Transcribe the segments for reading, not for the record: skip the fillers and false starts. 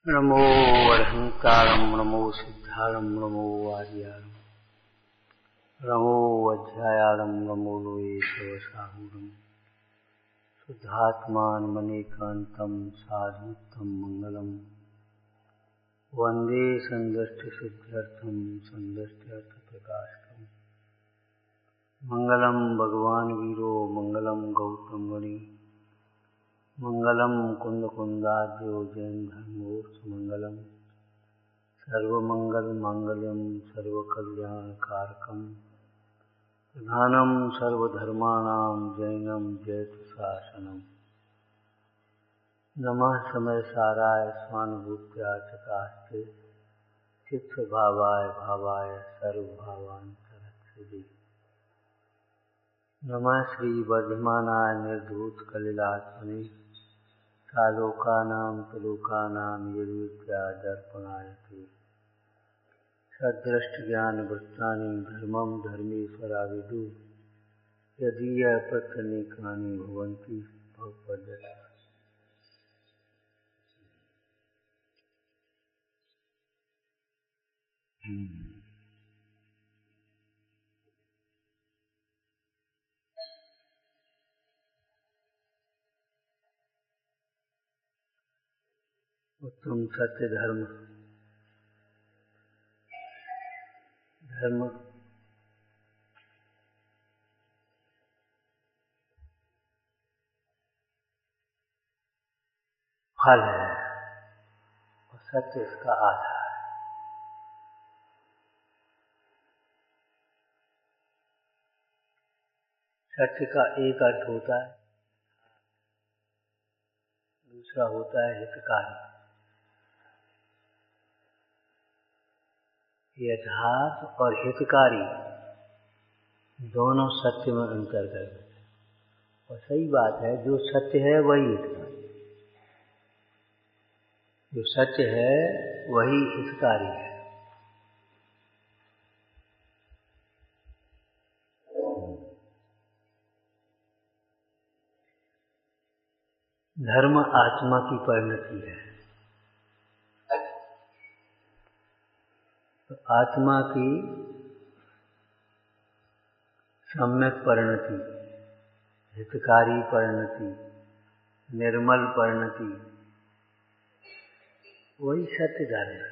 नमो अरहंकारं नमो सिद्धारं नमो आर्यारं नमो अध्यायारं नमो लोये शिवसाहूरं शुद्धात्मानमनेकान्तं साधुत्तं मंगलम् वन्दे सन्दष्टिसिद्ध्यर्थं सन्दष्ट्यर्थप्रकाशकम् मंगलम भगवान वीरो मंगलम गौतम गणि मंगलम कुंद कुंदाद्यो जैन धर्मोर्थ मंगलम सर्वमंगल मांगल्यम सर्वकल्याण कारकम प्रधानम सर्वधर्माणां जैनम जयतु शासनम नमः समय साराय स्वानुभूत्या चकास्ते चित्त भावाय भावाय सर्वभावांतरक्षिति नमः श्री वर्धमानाय निर्धूत कलिलात्मने सालोकानां तुलोकानां यद्विद्या दर्पणायते सद्दृष्टज्ञानवृत्तानि धर्मं धर्मेश्वराविदु यदीय प्रत्यनीकानि भवन्ति भवपद्यते। उत्तम सत्य धर्म फल है और सत्य इसका आधार है। सत्य का एक अर्थ होता है, दूसरा होता है हितकारी। यथार्थ और हितकारी दोनों सत्य में अंतर्गत है। और सही बात है, जो सत्य है वही हितकारी, जो सत्य है वही हितकारी है। धर्म आत्मा की परिणति है। तो आत्मा की सम्यक परिणति, हितकारी परिणति, निर्मल परिणति, वही सत्य धर्म है।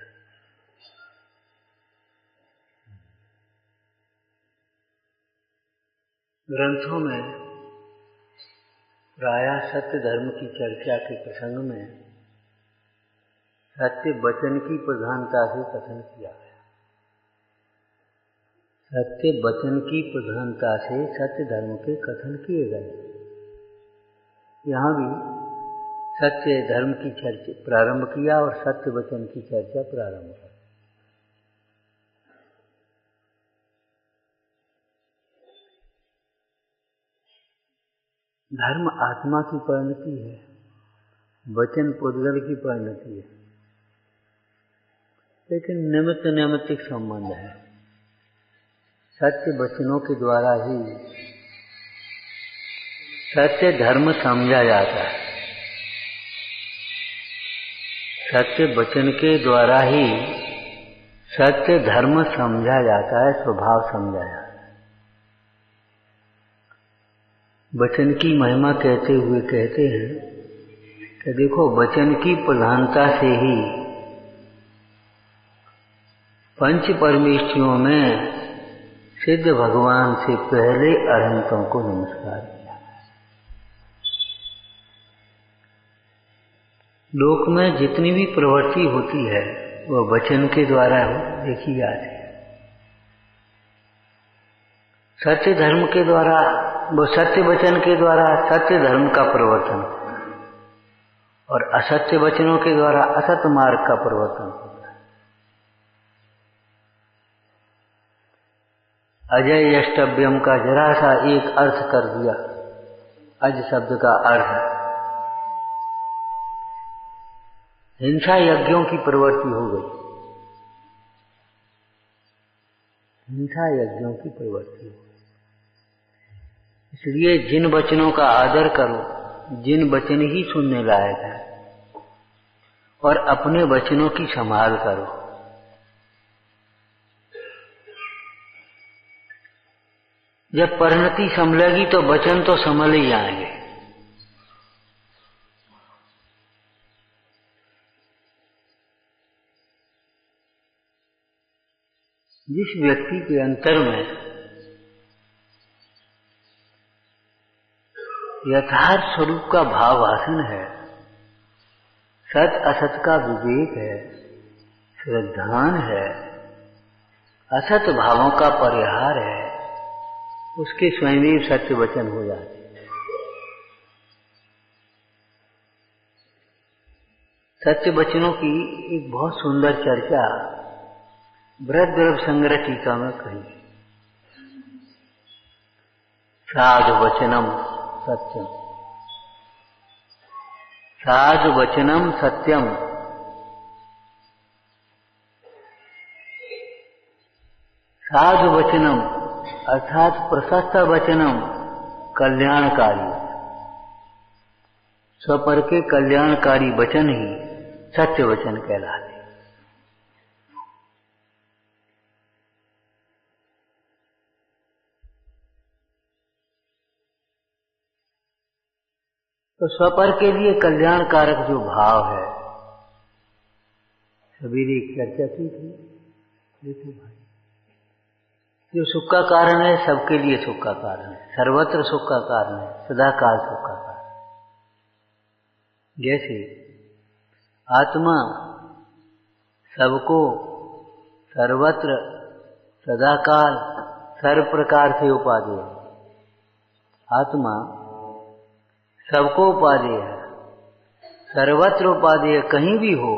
ग्रंथों में प्रायः सत्य धर्म की चर्चा के प्रसंग में सत्य वचन की प्रधानता से कथन किया है। सत्य वचन की प्रधानता से सत्य धर्म के कथन किए गए। यहाँ भी सत्य धर्म की चर्चा प्रारंभ किया और सत्य वचन की चर्चा प्रारंभ की। धर्म आत्मा की परिणति है, वचन पुद्गल की परिणति है, लेकिन निमित्त नैमित्तिक संबंध है। सत्य वचनों के द्वारा ही सत्य धर्म समझा जाता है। सत्य वचन के द्वारा ही सत्य धर्म समझा जाता है, स्वभाव समझा जाता है। वचन की महिमा कहते हुए कहते हैं कि देखो, वचन की प्रधानता से ही पंच परमेष्ठियों में सिद्ध भगवान से पहले अरहंतों को नमस्कार किया। लोक में जितनी भी प्रवृत्ति होती है वह वचन के द्वारा देखी जाती है। सत्य धर्म के द्वारा, वो सत्य वचन के द्वारा सत्य धर्म का प्रवर्तन और असत्य वचनों के द्वारा असत्य मार्ग का प्रवर्तन होता है। अजय यष्टव्यम का जरा सा एक अर्थ कर दिया। अज शब्द का अर्थ हिंसा यज्ञों की प्रवृत्ति हो गई। हिंसा यज्ञों की प्रवृत्ति हो गई। इसलिए जिन वचनों का आदर करो, जिन वचन ही सुनने लायक है और अपने वचनों की संभाल करो। जब परिणति संभलेगी तो वचन तो संभल ही आएंगे। जिस व्यक्ति के अंतर में यथार्थ स्वरूप का भाव भाषण है, सत असत का विवेक है, श्रद्धान है, असत भावों का परिहार है, उसके स्वयं सत्य वचन हो जाते। सत्य वचनों की एक बहुत सुंदर चर्चा बृहद्रव संग्रह टीका में कही। साधु वचनम सत्यम, साधु वचनम सत्यम, साधु वचनम अर्थात प्रशस्त वचनम कल्याणकारी, स्वपर के कल्याणकारी वचन ही सत्य वचन कहलाते। तो स्वपर के लिए कल्याणकारक जो भाव है, सवेरे एक चर्चा की थी। देखो भाई, जो सुख का कारण है सबके लिए सुख का कारण है, सर्वत्र सुख का कारण है, सदाकाल सुख का कारण। जैसे आत्मा सबको सर्वत्र सदाकाल सर्व प्रकार से उपादेय है। आत्मा सबको उपादेय है, सर्वत्र उपादेय, कहीं भी हो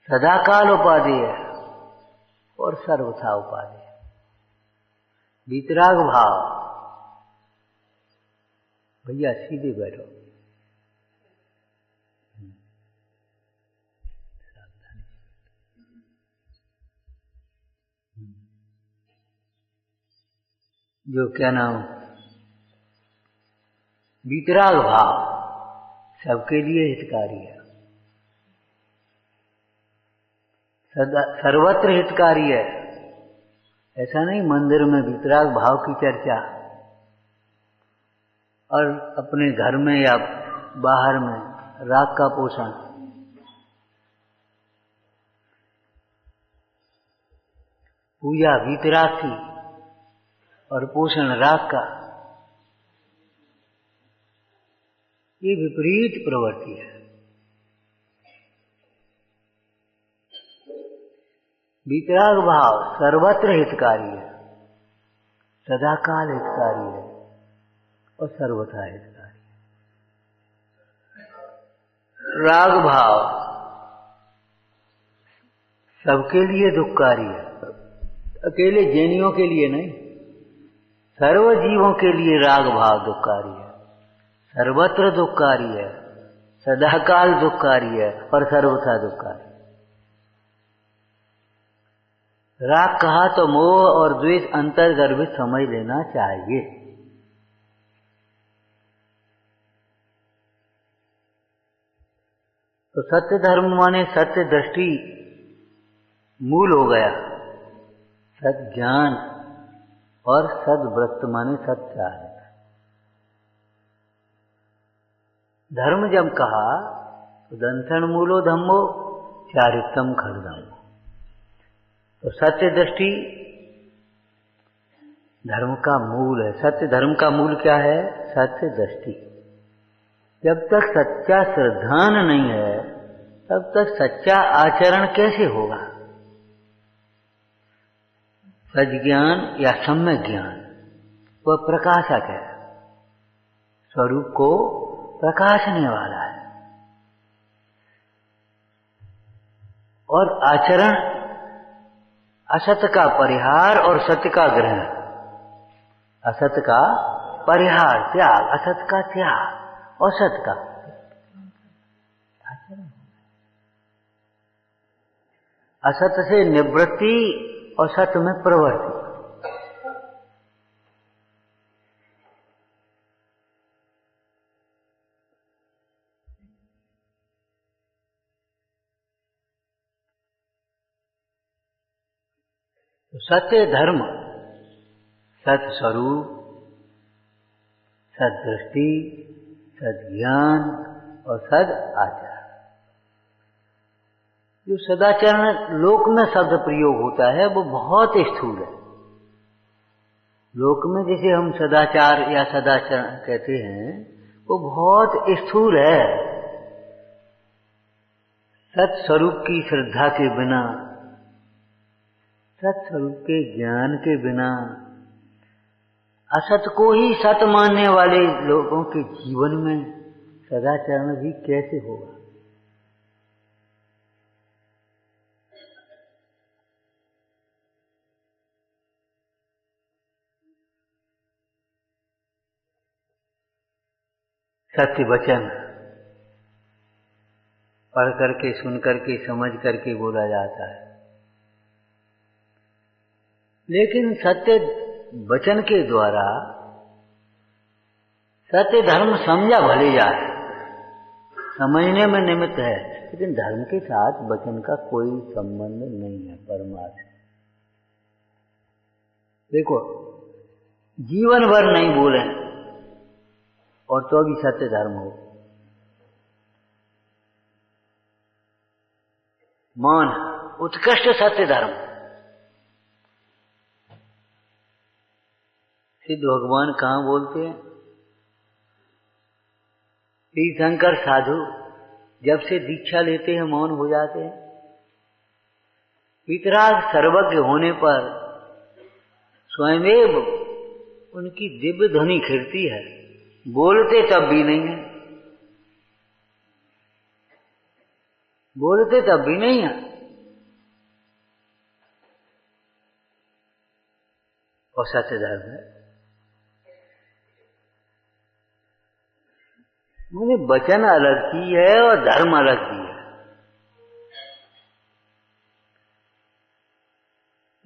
सदाकाल उपादेय है और सर्वथा उपादेय। वितराग भाव, भैया सीधे बैठो, जो क्या नाम, वितराग भाव सबके लिए हितकारी है, सर्वत्र हितकारी है। ऐसा नहीं मंदिर में वितराग भाव की चर्चा और अपने घर में या बाहर में राग का पोषण। पूजा वितराग की और पोषण राग का, ये विपरीत प्रवृत्ति है। वितराग भाव सर्वत्र हितकारी है, सदाकाल हितकारी है और सर्वथा हितकारी है। राग भाव सबके लिए दुखकारी है, अकेले जैनियों के लिए नहीं, सर्व जीवों के लिए राग भाव दुखकारी है, सर्वत्र दुखकारी है, सदाकाल दुखकारी है और सर्वथा दुखकारी। राग कहा तो मोह और द्वेष अंतर्गर्भित समझ लेना चाहिए। तो सत्य धर्म माने सत्य दृष्टि मूल हो गया, सत ज्ञान और सद्वृत्त माने सत्याचार। धर्म जब कहा तो दंथन मूलो धम्मो चारित्रम खड्गम। तो सत्य दृष्टि धर्म का मूल है। सत्य धर्म का मूल क्या है? सत्य दृष्टि। जब तक सच्चा श्रद्धान नहीं है तब तक सच्चा आचरण कैसे होगा? सज्ञान या सम्यक ज्ञान वह प्रकाशक है, स्वरूप को प्रकाशने वाला है। और आचरण असत का परिहार और सत्य का ग्रहण। असत का परिहार त्याग, असत का त्याग और सत्य का आचरण। असत से निवृत्ति और सत्य में प्रवृत्ति। तो सत्य धर्म, सत स्वरूप, सद दृष्टि, सद ज्ञान और सद आचार। जो सदाचरण लोक में शब्द प्रयोग होता है वो बहुत स्थूल है। लोक में जैसे हम सदाचार या सदाचरण कहते हैं वो बहुत स्थूल है। सत्स्वरूप की श्रद्धा के बिना, सत्स्वरूप के ज्ञान के बिना, असत को ही सत मानने वाले लोगों के जीवन में सदाचरण भी कैसे होगा? सत्य वचन पढ़ करके, सुन करके, समझ करके बोला जाता है, लेकिन सत्य वचन के द्वारा सत्य धर्म समझा भले जाए, समझने में निमित्त है, लेकिन धर्म के साथ वचन का कोई संबंध नहीं है परमार्थ। देखो, जीवन भर नहीं बोले और तो भी सत्य धर्म हो। मौन उत्कृष्ट सत्य धर्म। सिद्ध भगवान कहाँ बोलते हैं? तीर्थंकर साधु जब से दीक्षा लेते हैं मौन हो जाते हैं। वितराग सर्वज्ञ होने पर स्वयमेव उनकी दिव्य ध्वनि खिलती है, बोलते तब भी नहीं है, बोलते तब भी नहीं है। और सत्य धर्म है। मैंने वचन अलग की है और धर्म अलग की है।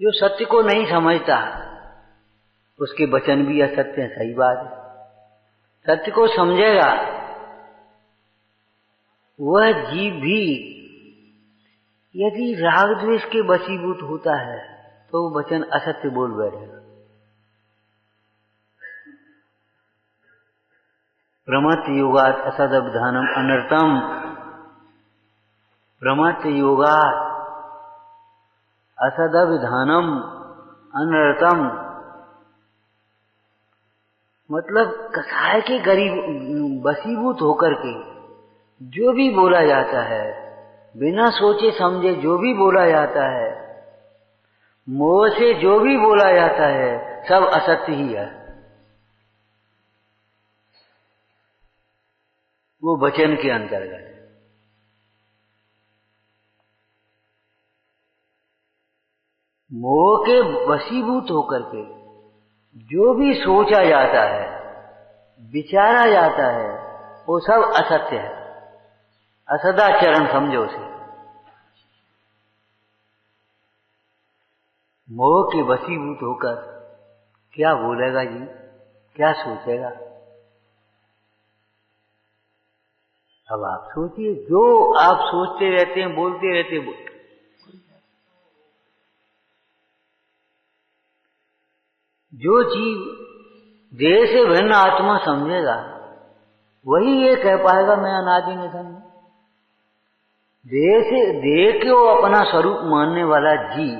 जो सत्य को नहीं समझता उसके वचन भी असत्य हैं, सही बात है। सत्य को समझेगा वह जीव भी यदि राग द्वेष के वशीभूत होता है तो वचन असत्य बोल बैठेगा। प्रमत्त योगात् असदभिधानम अनर्थम। प्रमत्त योगात् असदभिधानम अनर्थम, मतलब कसाय के गरीब वशीभूत होकर के जो भी बोला जाता है, बिना सोचे समझे जो भी बोला जाता है, मोह से जो भी बोला जाता है, सब असत्य ही है। वो वचन के अंतर्गत है। मोह के वशीभूत होकर के जो भी सोचा जाता है, विचारा जाता है, वो सब असत्य है, असदाचरण समझो उसे। मोह के वशीभूत होकर क्या बोलेगा जी, क्या सोचेगा? अब आप सोचिए, जो आप सोचते रहते हैं, बोलते रहते हैं, जो जीव देह से भिन्न आत्मा समझेगा वही ये कह पाएगा मैं अनादि निधन हूं। देह को अपना स्वरूप मानने वाला जीव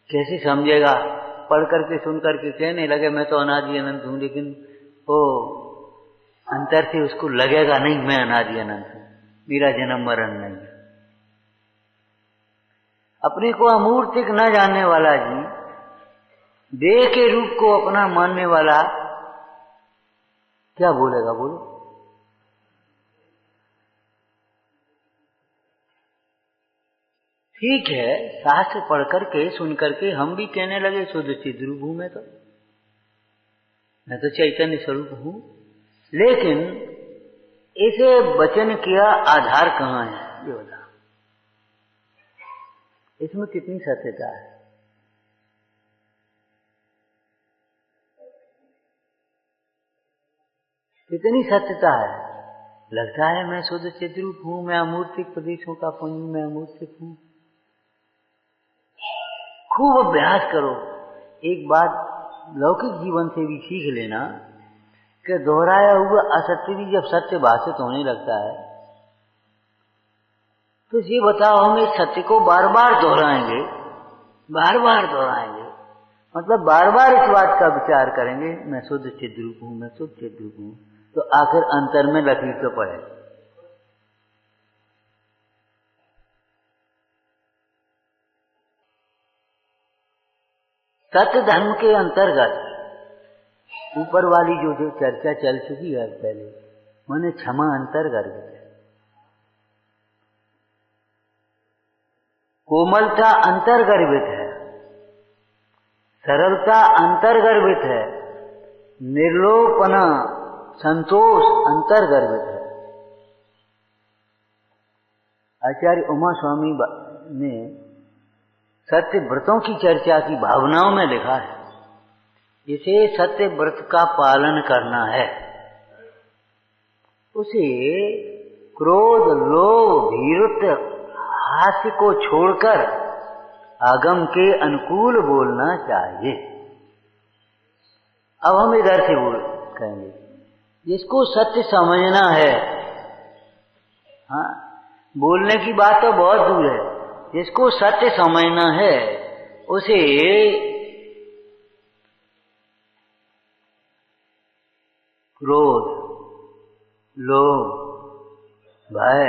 कैसे समझेगा? पढ़ करके सुन करके कहने लगे मैं तो अनादि अनंत हूं, लेकिन वो अंतर से उसको लगेगा नहीं मैं अनादि अनंत हूं, मेरा जन्म मरण नहीं है। अपने को अमूर्तिक न जानने वाला जी, देह के रूप को अपना मानने वाला क्या बोलेगा? बोलो। ठीक है, शास्त्र पढ़ करके सुन करके हम भी कहने लगे शुद्ध चिद्रूप हूं मैं तो चैतन्य स्वरूप हूं, लेकिन इस वचन का आधार कहाँ है ये बता। इसमें कितनी सत्यता है? कितनी सत्यता है? लगता है मैं शुद्ध चिद्रूप हूं, मैं अमूर्तिक प्रदेशों का पुंज, मैं अमूर्तिक हूं। खूब अभ्यास करो। एक बात लौकिक जीवन से भी सीख लेना कि दोहराया हुआ असत्य भी जब सत्य भाषित होने लगता है तो ये बताओ, हम इस सत्य को बार बार दोहराएंगे, बार बार दोहराएंगे, मतलब बार बार इस बात का विचार करेंगे, मैं शुद्ध चिद्रूप हूं, मैं शुद्ध चिद्रूप हूं, तो आखिर अंतर में लकीर तो पड़े। सत्य धर्म के अंतर्गत ऊपर वाली जो चर्चा चल चुकी है पहले, माने क्षमा अंतर्गत है, कोमलता अंतर्गर्भित है, सरलता अंतर्गर्भित है, निर्लोपना संतोष अंतर्गर्भित है। आचार्य उमा स्वामी ने सत्य व्रतों की चर्चा की भावनाओं में लिखा है, इसे सत्य व्रत का पालन करना है, उसे क्रोध लोभ भीरुत्व हास्य को छोड़कर आगम के अनुकूल बोलना चाहिए। अब हम इधर से कहेंगे, जिसको सत्य समझना है, हाँ, बोलने की बात तो बहुत दूर है, जिसको सत्य समझना है उसे क्रोध लोभ भय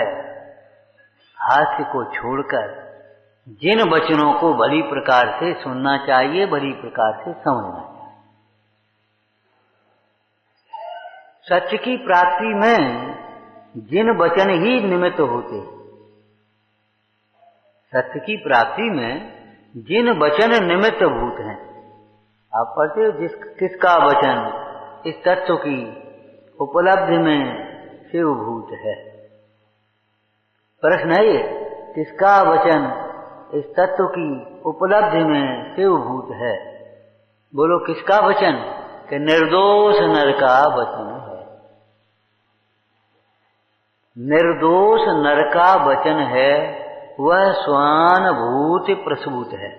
हास्य को छोड़कर जिन वचनों को भली प्रकार से सुनना चाहिए, भली प्रकार से समझना चाहिए। सत्य की प्राप्ति में जिन वचन ही निमित्त होते, सत्य की प्राप्ति में जिन वचन निमित्त भूत हैं, आप पढ़ते हो किसका वचन इस तत्व की उपलब्धि में शिवभूत है। प्रश्न है ये, किसका वचन इस तत्व की उपलब्धि में शिवभूत है? बोलो किसका वचन? कि निर्दोष नर का वचन है। निर्दोष नर का वचन है, वह स्वानुभूति प्रसूत है।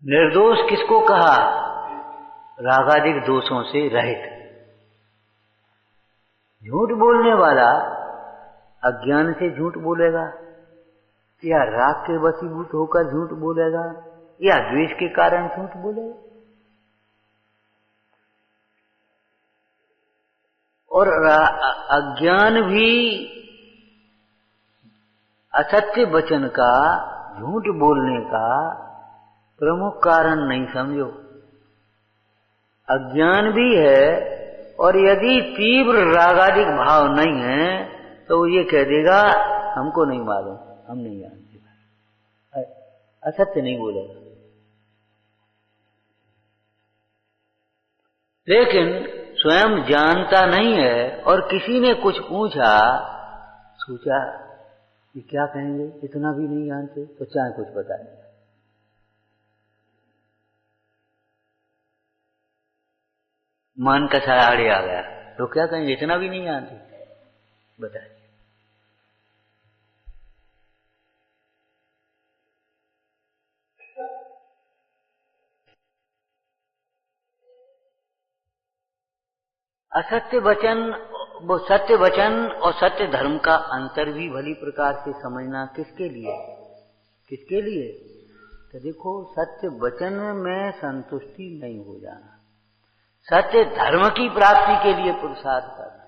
निर्दोष किसको कहा? रागादिक दोषों से रहित। झूठ बोलने वाला अज्ञान से झूठ बोलेगा, या राग के वशीभूत होकर झूठ बोलेगा, या द्वेष के कारण झूठ बोलेगा। और अज्ञान भी असत्य वचन का, झूठ बोलने का प्रमुख कारण नहीं समझो। अज्ञान भी है, और यदि तीव्र रागादिक भाव नहीं है तो वो ये कह देगा हमको नहीं मालूम, हम नहीं जानते, असत्य नहीं बोलेगा। लेकिन स्वयं जानता नहीं है और किसी ने कुछ पूछा, सोचा कि क्या कहेंगे, इतना भी नहीं जानते, तो चाहे कुछ बताए। मन का सराड़े आ गया तो क्या कहेंगे, इतना भी नहीं जानते, बताइए। असत्य वचन, वो सत्य वचन और सत्य धर्म का अंतर भी भली प्रकार से समझना किसके लिए? किसके लिए? तो देखो, सत्य वचन में संतुष्टि नहीं हो जाना, सत्य धर्म की प्राप्ति के लिए पुरुषार्थ करना।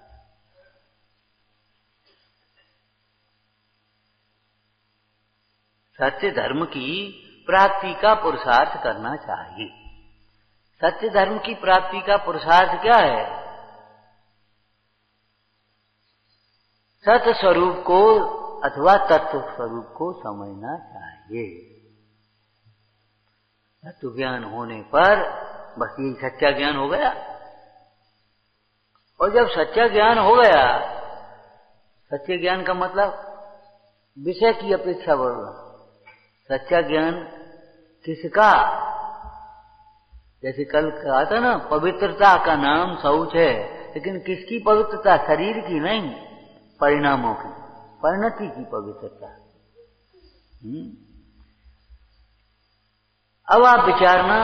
सत्य धर्म की प्राप्ति का पुरुषार्थ करना चाहिए। सत्य धर्म की प्राप्ति का पुरुषार्थ क्या है? सत्य स्वरूप को अथवा तत्व स्वरूप को समझना चाहिए। तत्व ज्ञान होने पर बस यही सच्चा ज्ञान हो गया। और जब सच्चा ज्ञान हो गया, सच्चे ज्ञान का मतलब विषय की अपेक्षा बढ़ना। सच्चा ज्ञान किसका? जैसे कल कहा था ना, पवित्रता का नाम शौच है, लेकिन किसकी पवित्रता? शरीर की नहीं, परिणामों की, परिणति की पवित्रता। अब आप विचारना,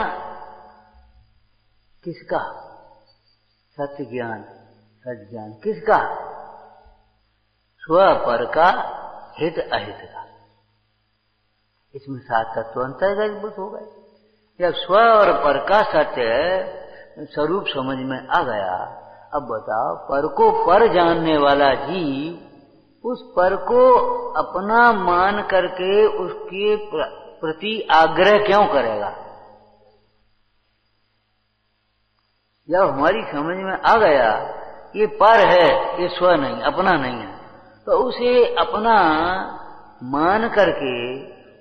किसका सत्य ज्ञान, सच ज्ञान किसका? स्व पर का, हित अहित का। इसमें 7 तत्व अंतर्गत हो गए। जब स्व और पर का सत्य स्वरूप समझ में आ गया, अब बताओ, पर को पर जानने वाला जीव उस पर को अपना मान करके उसके प्रति आग्रह क्यों करेगा? जब हमारी समझ में आ गया ये पर है, ये स्व नहीं, अपना नहीं है, तो उसे अपना मान करके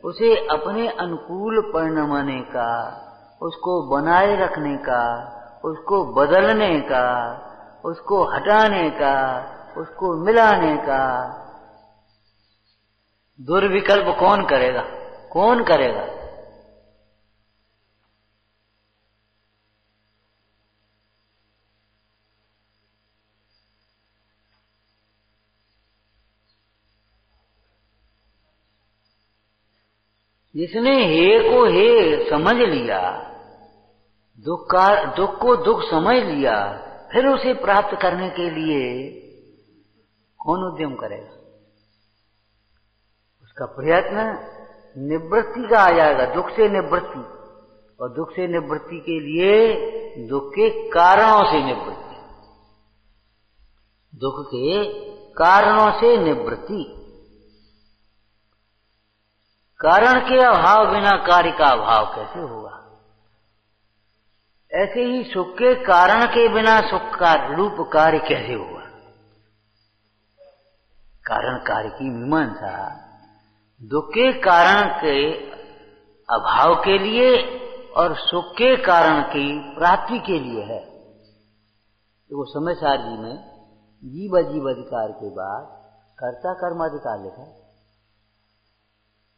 उसे अपने अनुकूल परिणमने का, उसको बनाए रखने का, उसको बदलने का, उसको हटाने का, उसको मिलाने का दुर्विकल्प कौन करेगा? कौन करेगा? जिसने हे को हे समझ लिया, दुख को दुख समझ लिया, फिर उसे प्राप्त करने के लिए कौन उद्यम करेगा? उसका प्रयत्न निवृत्ति का आ जाएगा, दुख से निवृत्ति, और दुख से निवृत्ति के लिए दुख के कारणों से निवृत्ति, दुख के कारणों से निवृत्ति। कारण के अभाव बिना कार्य का अभाव कैसे होगा? ऐसे ही सुख के कारण के बिना सुख का रूप कार्य कैसे होगा? कारण कार्य की मीमांसा दुख के कारण के अभाव के लिए और सुख के कारण की प्राप्ति के लिए है। देखो समयसार जी में जीव अजीव अधिकार के बाद कर्ता कर्माधिकार लिखा,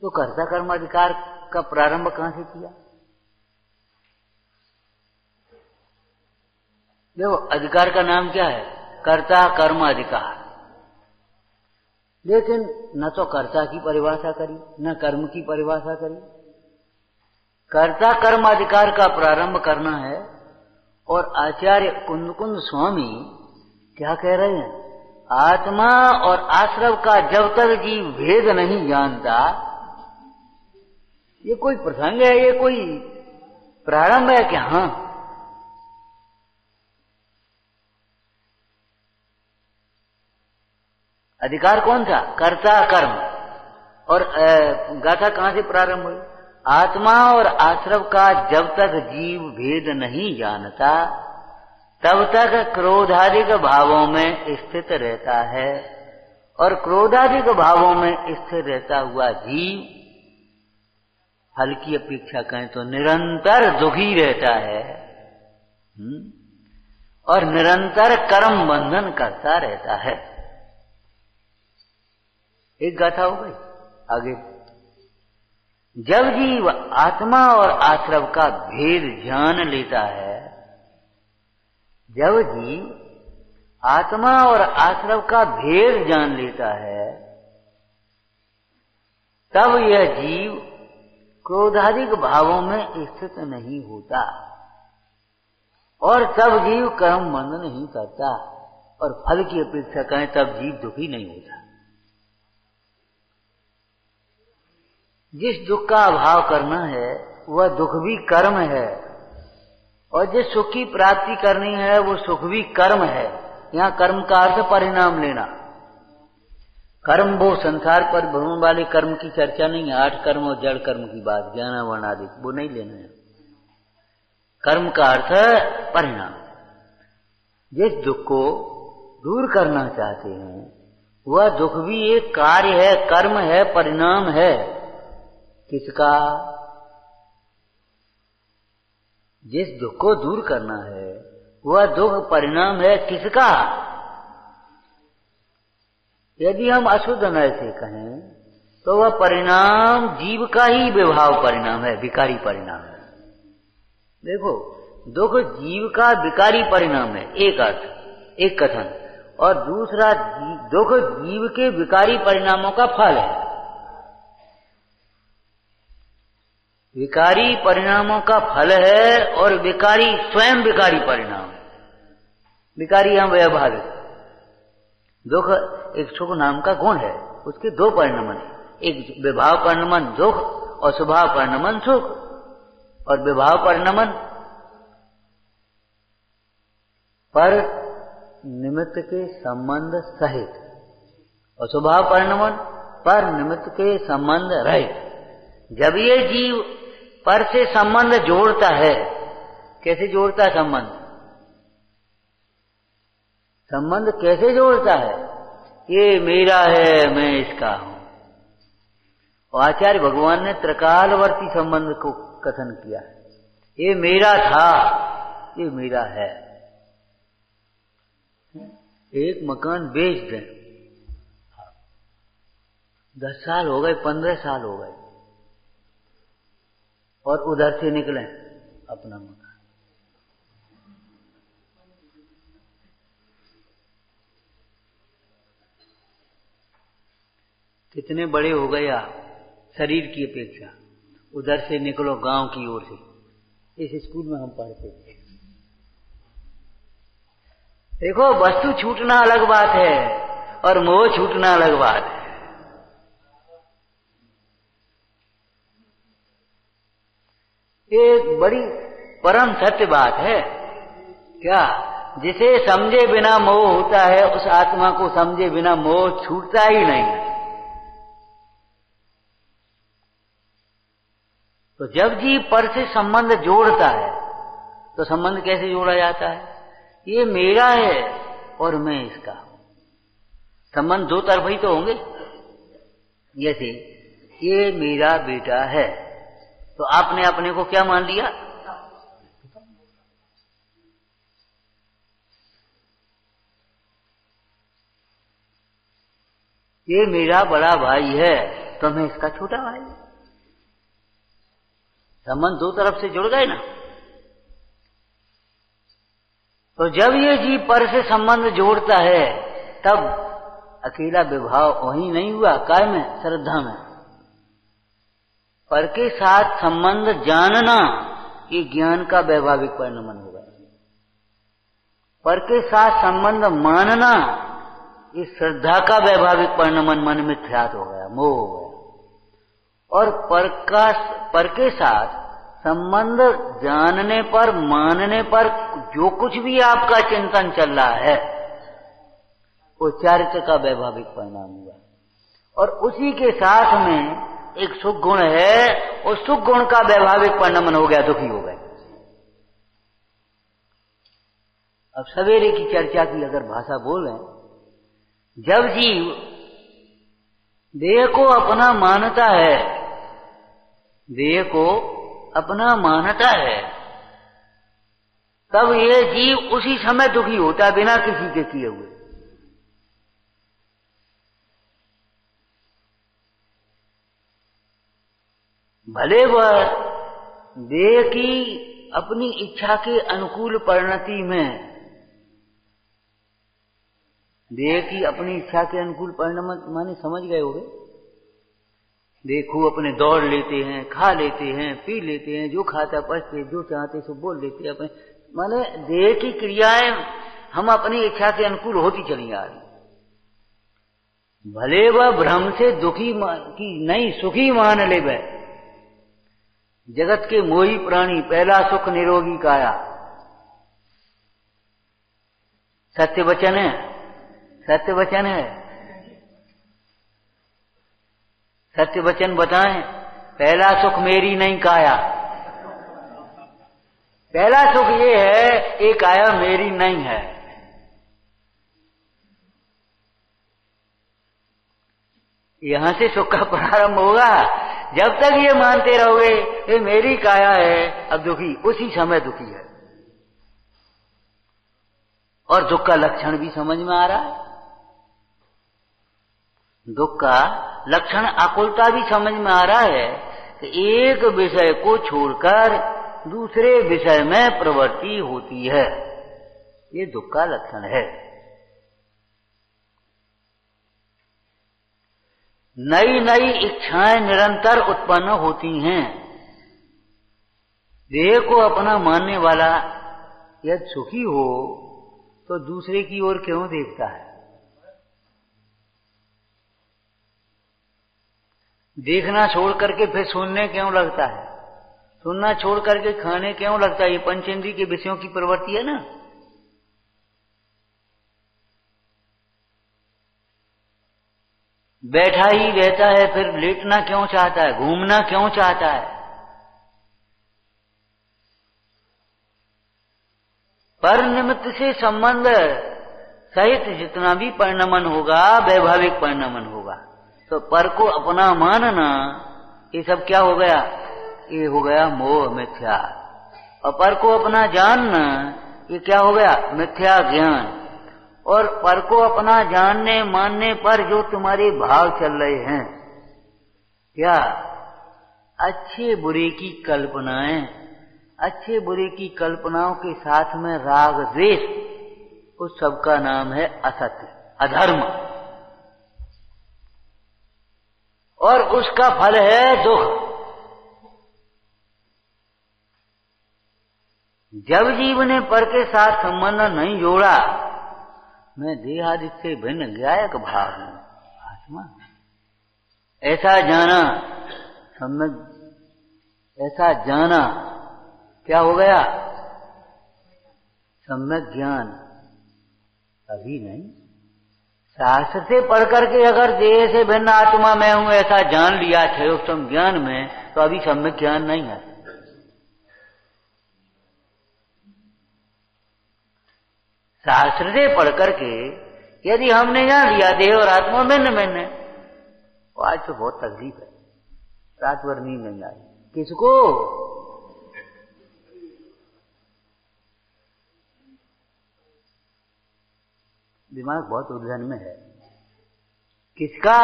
तो कर्ता कर्माधिकार का प्रारंभ कहां से किया? देखो अधिकार का नाम क्या है? कर्ता कर्म अधिकार। लेकिन न तो कर्ता की परिभाषा करी, न कर्म की परिभाषा करी। कर्ता कर्म अधिकार का प्रारंभ करना है, और आचार्य कुंद स्वामी क्या कह रहे हैं? आत्मा और आश्रव का जब तक जीव भेद नहीं जानता, ये कोई प्रसंग है, ये कोई प्रारंभ है क्या? हाँ, अधिकार कौन था? कर्ता कर्म। और गाथा कहां से प्रारंभ हुई? आत्मा और आश्रव का जब तक जीव भेद नहीं जानता, तब तक क्रोधादिक भावों में स्थित रहता है, और क्रोधादिक भावों में स्थित रहता हुआ जीव फल की अपेक्षा कहें तो निरंतर दुखी रहता है, और निरंतर कर्म बंधन करता रहता है। एक गाथा हो गई। आगे, जब जीव आत्मा और आश्रव का भेद जान लेता है, जब जीव आत्मा और आश्रव का भेद जान लेता है, तब यह जीव क्रोधादिक भावों में स्थित नहीं होता, और तब जीव कर्म बंध नहीं करता, और फल की अपेक्षा करें तब जीव दुखी नहीं होता। जिस दुख का अभाव करना है वह दुख भी कर्म है, और जिस सुख की प्राप्ति करनी है वो सुख भी कर्म है। यहाँ कर्म का अर्थ परिणाम लेना। कर्म वो संसार पर भ्रमण वाले कर्म की चर्चा नहीं है, 8 कर्म और जड़ कर्म की बात, ज्ञान वर्ण आदि, वो नहीं लेना है। कर्म का अर्थ परिणाम। जिस दुख को दूर करना चाहते हैं वह दुख भी एक कार्य है, कर्म है, परिणाम है। किसका? जिस दुख को दूर करना है वह दुख परिणाम है किसका? यदि हम अशुद्ध नय से कहें तो वह परिणाम जीव का ही विभाव परिणाम है, विकारी परिणाम है। देखो, दुख जीव का विकारी परिणाम है, एक अर्थ, एक कथन। और दूसरा दुख जीव के विकारी परिणामों का फल है। विकारी परिणामों का फल है और विकारी स्वयं विकारी परिणाम। विकारी हम व्यवहारिक। दुख एक सुख नाम का गुण है, उसके दो परिणमन, एक विभाव परिणमन दुख और स्वभाव परिणमन सुख। और विभाव परिणमन पर निमित्त के संबंध सहित और स्वभाव परिणमन पर निमित्त के संबंध रहित। जब ये जीव पर से संबंध जोड़ता है, कैसे जोड़ता है संबंध? संबंध कैसे जोड़ता है? ये मेरा है, मैं इसका हूं। और आचार्य भगवान ने त्रिकालवर्ती संबंध को कथन किया है। ये मेरा था, ये मेरा है। एक मकान बेच दें, 10 साल हो गए, 15 साल हो गए, और उधर से निकलें अपना मकान, कितने बड़े हो गए आप शरीर की अपेक्षा। उधर से निकलो गांव की ओर से। इस स्कूल में हम पढ़ते थे। देखो, वस्तु छूटना अलग बात है और मोह छूटना अलग बात है। एक बड़ी परम सत्य बात है। क्या? जिसे समझे बिना मोह होता है, उस आत्मा को समझे बिना मोह छूटता ही नहीं। तो जब जीव पर से संबंध जोड़ता है, तो संबंध कैसे जोड़ा जाता है? ये मेरा है और मैं इसका हूं। संबंध दो तरफ ही तो होंगे। जैसे ये मेरा बेटा है, तो आपने अपने को क्या मान लिया? ये मेरा बड़ा भाई है, तो मैं इसका छोटा भाई। संबंध दो तरफ से जुड़ गए ना। तो जब ये जीव पर से संबंध जोड़ता है, तब अकेला विभाव वहीं नहीं हुआ, काय में? श्रद्धा में। पर के साथ संबंध जानना, ये ज्ञान का वैभाविक परिणमन होगा। पर के साथ संबंध मानना, ये श्रद्धा का वैभाविक परिणमन मन में ख्यात हो गया, मोह हो गया। और पर के साथ संबंध जानने पर, मानने पर जो कुछ भी आपका चिंतन चल रहा है, वो चारित्र का वैभाविक परिणाम हुआ। और उसी के साथ में एक सुख गुण है, उस सुख गुण का वैभाविक परिणमन हो गया, दुखी हो गए। अब सवेरे की चर्चा की अगर भाषा बोलें, जब जीव देह को अपना मानता है, देह को अपना मानता है, तब ये जीव उसी समय दुखी होता है, बिना किसी के किए हुए। भले वह देह की अपनी इच्छा के अनुकूल परिणति में, देह की अपनी इच्छा के अनुकूल परिणाम माने समझ गए होगे। देखो, अपने दौड़ लेते हैं, खा लेते हैं, पी लेते हैं, जो खाता पचते, जो चाहते सो बोल लेते हैं। अपने माने देह की क्रियाएं हम अपनी इच्छा के अनुकूल होती चली आ रही। भले वह भ्रम से दुखी की नहीं, सुखी मान ले वह। जगत के मोही प्राणी, पहला सुख निरोगी काया। सत्य वचन है, सत्य वचन है। सत्य वचन बताएं, पहला सुख मेरी नहीं काया। पहला सुख ये है, ये काया मेरी नहीं है। यहां से सुख का प्रारंभ होगा। जब तक ये मानते रहोगे ये मेरी काया है, अब दुखी, उसी समय दुखी है। और दुख का लक्षण भी समझ में आ रहा है। दुख का लक्षण आकुलता भी समझ में आ रहा है कि एक विषय को छोड़कर दूसरे विषय में प्रवृत्ति होती है। ये दुख का लक्षण है। नई नई इच्छाएं निरंतर उत्पन्न होती हैं। देह को अपना मानने वाला यदि सुखी हो तो दूसरे की ओर क्यों देखता है? देखना छोड़ करके फिर सुनने क्यों लगता है? सुनना छोड़ करके खाने क्यों लगता है? ये पंचेंद्रिय के विषयों की प्रवृत्ति है ना। बैठा ही रहता है, फिर लेटना क्यों चाहता है? घूमना क्यों चाहता है? पर निमित्त से संबंध सहित जितना भी परिणमन होगा, वैभाविक परिणमन होगा, तो पर को अपना मानना, ये सब क्या हो गया? ये हो गया मोह, मिथ्या। और पर को अपना जानना, ये क्या हो गया? मिथ्या ज्ञान। और पर को अपना जानने मानने पर जो तुम्हारे भाव चल रहे हैं, क्या अच्छे बुरे की कल्पनाएं, अच्छे बुरे की कल्पनाओं के साथ में राग द्वेष, उस सब का नाम है असत्य, अधर्म, और उसका फल है दुख। जब जीव ने पर के साथ संबंध नहीं जोड़ा, मैं देहादि से भिन्न गायक भाव हूं, आत्मा, ऐसा जाना, सम्यक ऐसा जाना, क्या हो गया? सम्यक ज्ञान। अभी नहीं, शास्त्र से पढ़ करके अगर देह से भिन्न आत्मा मैं हूं ऐसा जान लिया थे उस ज्ञान में, तो अभी सम्यक ज्ञान नहीं है। शास्त्र से पढ़ करके यदि हमने जान लिया देह और आत्मा भिन्न भिन्न है, तो आज तो बहुत तकलीफ है, रात भर नींद नहीं आई। किसको? दिमाग बहुत उलझन में है। किसका?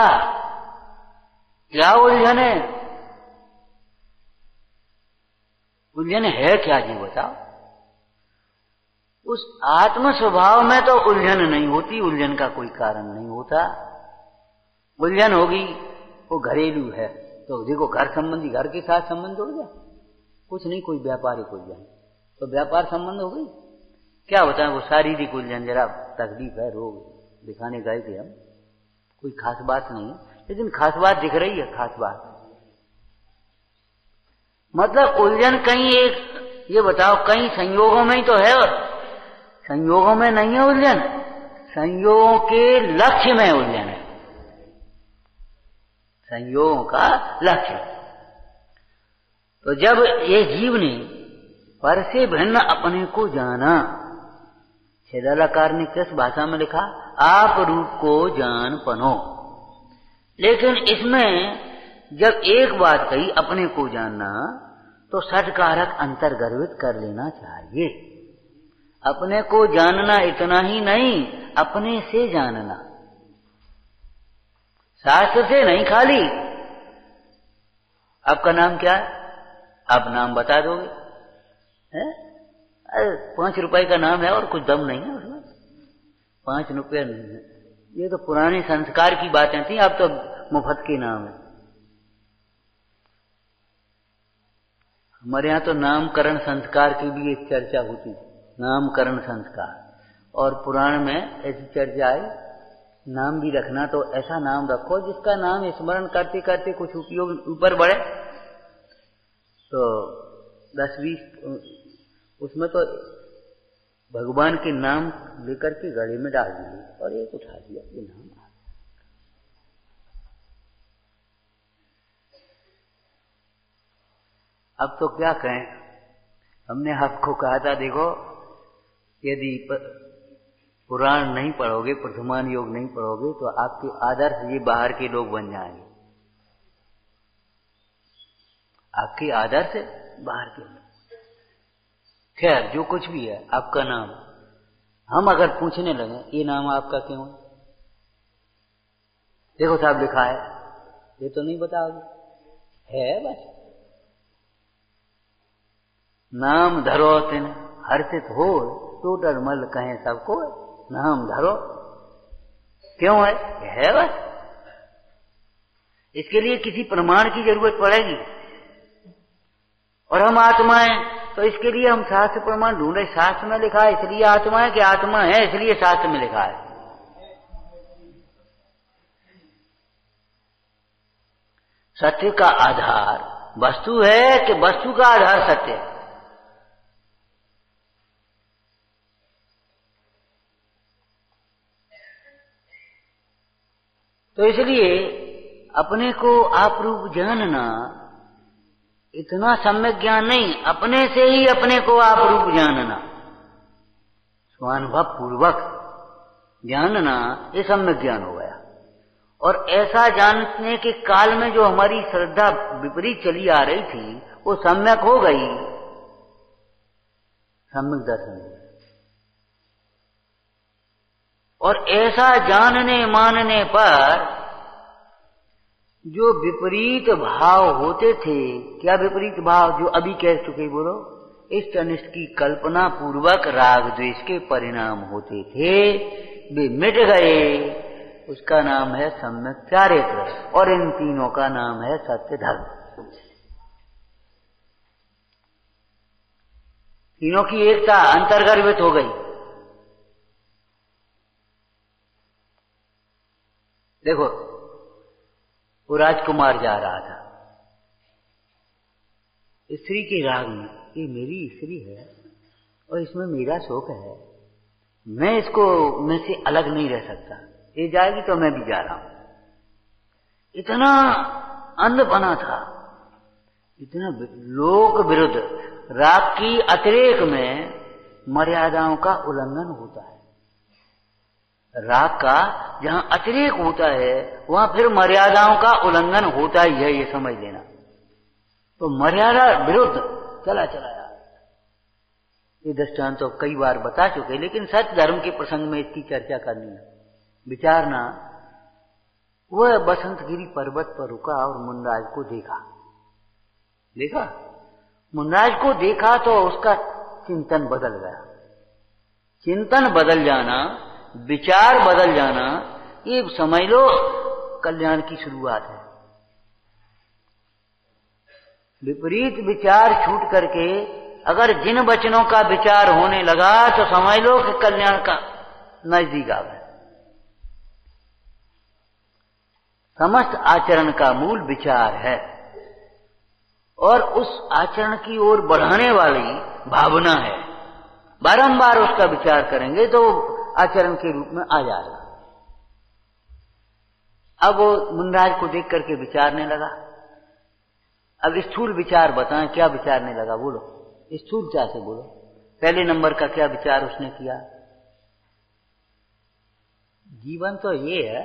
क्या उलझन है? उलझन है क्या जी, बताओ? उस आत्म स्वभाव में तो उलझन नहीं होती, उलझन का कोई कारण नहीं होता। उलझन होगी वो घरेलू है, तो देखो घर संबंधी, घर के साथ संबंध हो गया, कुछ नहीं, कोई व्यापारिक उलझन, तो व्यापार संबंध हो गई। क्या होता है वो शारीरिक उलझन, जरा तकलीफ है, रोग दिखाने गए थे हम, कोई खास बात नहीं है, लेकिन खास बात दिख रही है, खास बात मतलब उलझन कहीं एक, ये बताओ, कहीं संयोगों में ही तो है, और संयोगों में नहीं है उलझन, संयोगों के लक्ष्य में उलझन है, संयोगों का लक्ष्य। तो जब ये जीव ने पर से भिन्न अपने को जाना, छेदालाकार ने किस भाषा में लिखा? आप रूप को जान पनो। लेकिन इसमें जब एक बात कही अपने को जानना, तो षटकारक अंतर्गर्भित कर लेना चाहिए। अपने को जानना इतना ही नहीं, अपने से जानना, शास्त्र से नहीं खाली। आपका नाम क्या है? आप नाम बता दोगे? है? 5 रुपए का नाम है और कुछ दम नहीं है उसमें, 5 रुपये। ये तो पुराने संस्कार की बातें थी, अब तो मुफ्त के नाम है। हमारे यहाँ तो नामकरण संस्कार की भी एक चर्चा होती थी, नामकरण संस्कार, और पुराण में ऐसी चर्चा आई, नाम भी रखना तो ऐसा नाम रखो जिसका नाम स्मरण करते करते कुछ उपयोग ऊपर बढ़े। तो 10-20 उसमें तो भगवान के नाम लेकर के गले में डाल दिए और एक उठा दिया, ये नाम आ गया। अब तो क्या कहें, हमने आपको कहा था देखो, यदि पुराण नहीं पढ़ोगे, प्रथमान योग नहीं पढ़ोगे, तो आपके आदर्श ये बाहर के लोग बन जाएंगे, आपके आदर्श बाहर के लोग। खैर जो कुछ भी है, आपका नाम, हम अगर पूछने लगे ये नाम आपका क्यों है, देखो साहब लिखा है, ये तो नहीं बताओगे, है बस। नाम धरो तिन हर्षित हो, टोटर मल कहें सबको, नाम धरो, क्यों है बस। इसके लिए किसी प्रमाण की जरूरत पड़ेगी। और हम आत्मा हैं तो इसके लिए हम शास्त्र प्रमाण ढूंढे। शास्त्र में लिखा है इसलिए आत्मा है कि आत्मा है इसलिए शास्त्र में लिखा है। सत्य का आधार वस्तु है कि वस्तु का आधार सत्य है? तो इसलिए अपने को आप रूप जानना इतना सम्यक ज्ञान नहीं, अपने से ही अपने को आप रूप जानना, स्वानुभव पूर्वक जानना, ये सम्यक ज्ञान हो गया। और ऐसा जानने के काल में जो हमारी श्रद्धा विपरीत चली आ रही थी वो सम्यक हो गई, सम्यक दर्शन। और ऐसा जानने मानने पर जो विपरीत भाव होते थे, क्या विपरीत भाव? जो अभी कह चुके, बोलो। इष्ट अनिष्ट की कल्पना पूर्वक राग द्वेष के परिणाम होते थे, वे मिट गए। उसका नाम है सम्यक चारित्र और इन तीनों का नाम है सत्य धर्म। तीनों की एकता अंतर्गर्भित हो गई। देखो, वो राजकुमार जा रहा था स्त्री के राग में, ये मेरी स्त्री है और इसमें मेरा शौक है, मैं इसको में से अलग नहीं रह सकता, ये जाएगी तो मैं भी जा रहा हूं। इतना अंधपना था, इतना लोक विरुद्ध। राग की अतिरेक में मर्यादाओं का उल्लंघन होता है। राग का जहां अतिरेक होता है वहां फिर मर्यादाओं का उल्लंघन होता ही है, ये समझ लेना। तो मर्यादा विरुद्ध चला यार। ये दृष्टांत तो कई बार बता चुके, लेकिन सत्य धर्म के प्रसंग में इसकी चर्चा करनी है, विचारना। वह बसंतगिरी पर्वत पर रुका और मुनराज को देखा। मुनराज को देखा तो उसका चिंतन बदल गया। चिंतन बदल जाना, विचार बदल जाना, ये समझ लो कल्याण की शुरुआत है। विपरीत विचार छूट करके अगर जिन वचनों का विचार होने लगा तो समझ लो कि कल्याण का नजदीक आ गया। समस्त आचरण का मूल विचार है और उस आचरण की ओर बढ़ाने वाली भावना है। बारंबार उसका विचार करेंगे तो आचरण के रूप में आ जाएगा। अब वो मुनराज को देख करके विचारने लगा। अब स्थूल विचार बताएं, क्या विचारने लगा? बोलो, स्थूलता से बोलो। पहले नंबर का क्या विचार उसने किया? जीवन तो ये है।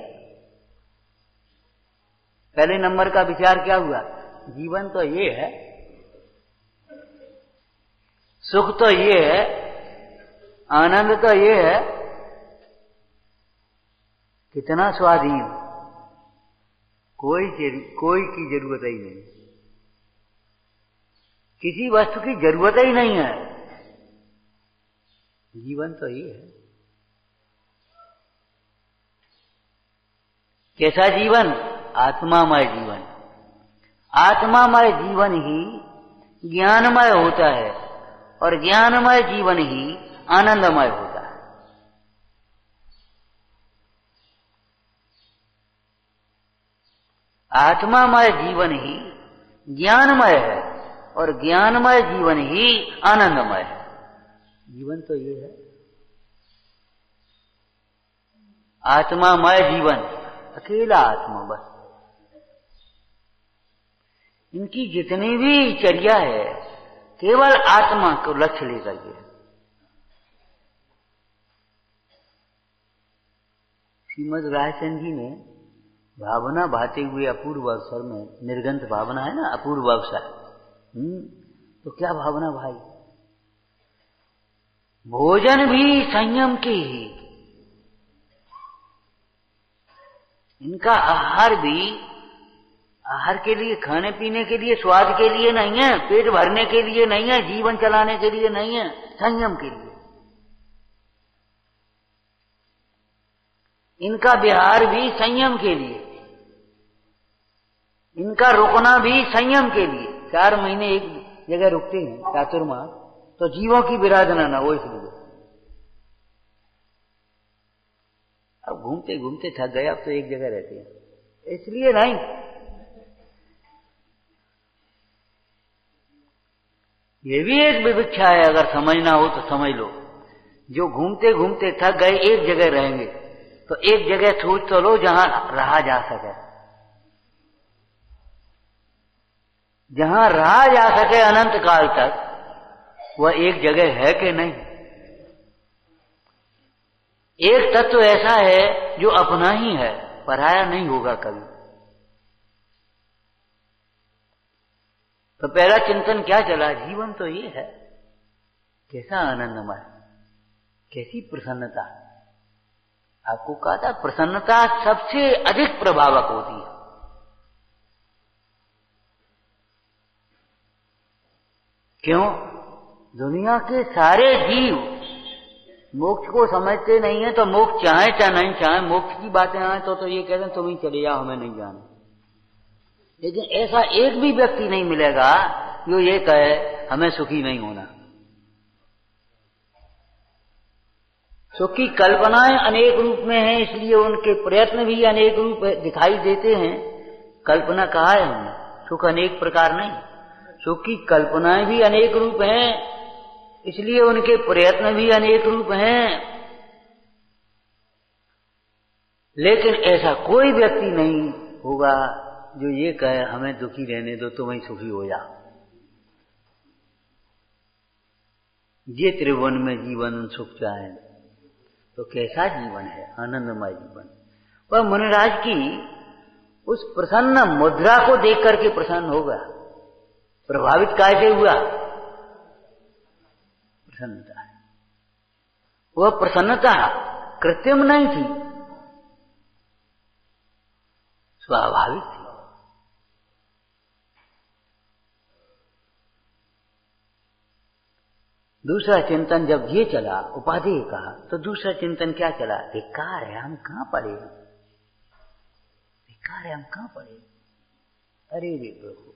पहले नंबर का विचार क्या हुआ? जीवन तो ये है, सुख तो ये है, आनंद तो ये है, कितना स्वाधीन, कोई की जरूरत ही नहीं, किसी वस्तु की जरूरत ही नहीं है। जीवन तो ये है। कैसा जीवन? आत्मामय जीवन। आत्मामय जीवन ही ज्ञानमय होता है और ज्ञानमय जीवन ही आनंदमय होता है। आत्मामय जीवन ही ज्ञानमय है और ज्ञानमय जीवन ही आनंदमय है। जीवन तो ये है, आत्मामय जीवन, अकेला आत्मा बस। इनकी जितनी भी चर्या है केवल आत्मा को लक्ष्य लेकर के। श्रीमद् रायचंद जी ने भावना भाते हुए अपूर्व अवसर में, निर्गंत भावना है ना, अपूर्व अवसर, तो क्या भावना भाई? भोजन भी संयम की ही, इनका आहार भी आहार के लिए, खाने पीने के लिए, स्वाद के लिए नहीं है, पेट भरने के लिए नहीं है, जीवन चलाने के लिए नहीं है, संयम के लिए। इनका व्यवहार भी संयम के लिए। इनका रुकना भी संयम के लिए। 4 महीने एक जगह रुकते हैं चातुर्मास, तो जीवों की विराधना ना हो इसलिए। अब घूमते घूमते थक गए, अब तो एक जगह रहते हैं, इसलिए नहीं। ये भी एक विवक्षा है, अगर समझना हो तो समझ लो। जो घूमते घूमते थक गए एक जगह रहेंगे, तो एक जगह सोच तो लो जहां रहा जा सके, जहां रहा जा सके अनंत काल तक, वह एक जगह है कि नहीं। एक तत्व ऐसा है जो अपना ही है, पराया नहीं होगा कभी। तो पहला चिंतन क्या चला, जीवन तो ये है, कैसा आनंदमय, कैसी प्रसन्नता। आपको कहा था प्रसन्नता सबसे अधिक प्रभावक होती है। क्यों? दुनिया के सारे जीव मोक्ष को समझते नहीं है, तो मोक्ष चाहे चाहे नहीं चाहे, मोक्ष की बातें आए तो ये कहते हैं तुम ही चले जाओ, हमें नहीं जाना। लेकिन ऐसा एक भी व्यक्ति नहीं मिलेगा जो ये कहे हमें सुखी नहीं होना। सुख की कल्पनाएं अनेक रूप में हैं, इसलिए उनके प्रयत्न भी अनेक रूप दिखाई देते हैं। कल्पना कहा है हमने, सुख अनेक प्रकार नहीं, सुख की कल्पनाएं भी अनेक रूप हैं, इसलिए उनके प्रयत्न भी अनेक रूप हैं। लेकिन ऐसा कोई व्यक्ति नहीं होगा जो ये कहे हमें दुखी रहने दो, तुम ही सुखी हो जाओ। ये त्रिभुवन में जीवन सुख चाहे तो कैसा जीवन है, आनंदमय जीवन। पर मुनिराज की उस प्रसन्न मुद्रा को देख करके प्रसन्न होगा, प्रभावित कैसे हुआ, प्रसन्नता है। वह प्रसन्नता कृत्रिम नहीं थी, स्वाभाविक थी। दूसरा चिंतन जब ये चला, उपाधेय कहा, तो दूसरा चिंतन क्या चला, बेकार है, हम कहां पड़े, बेकार है, हम कहां पड़े। अरे रे प्रभु,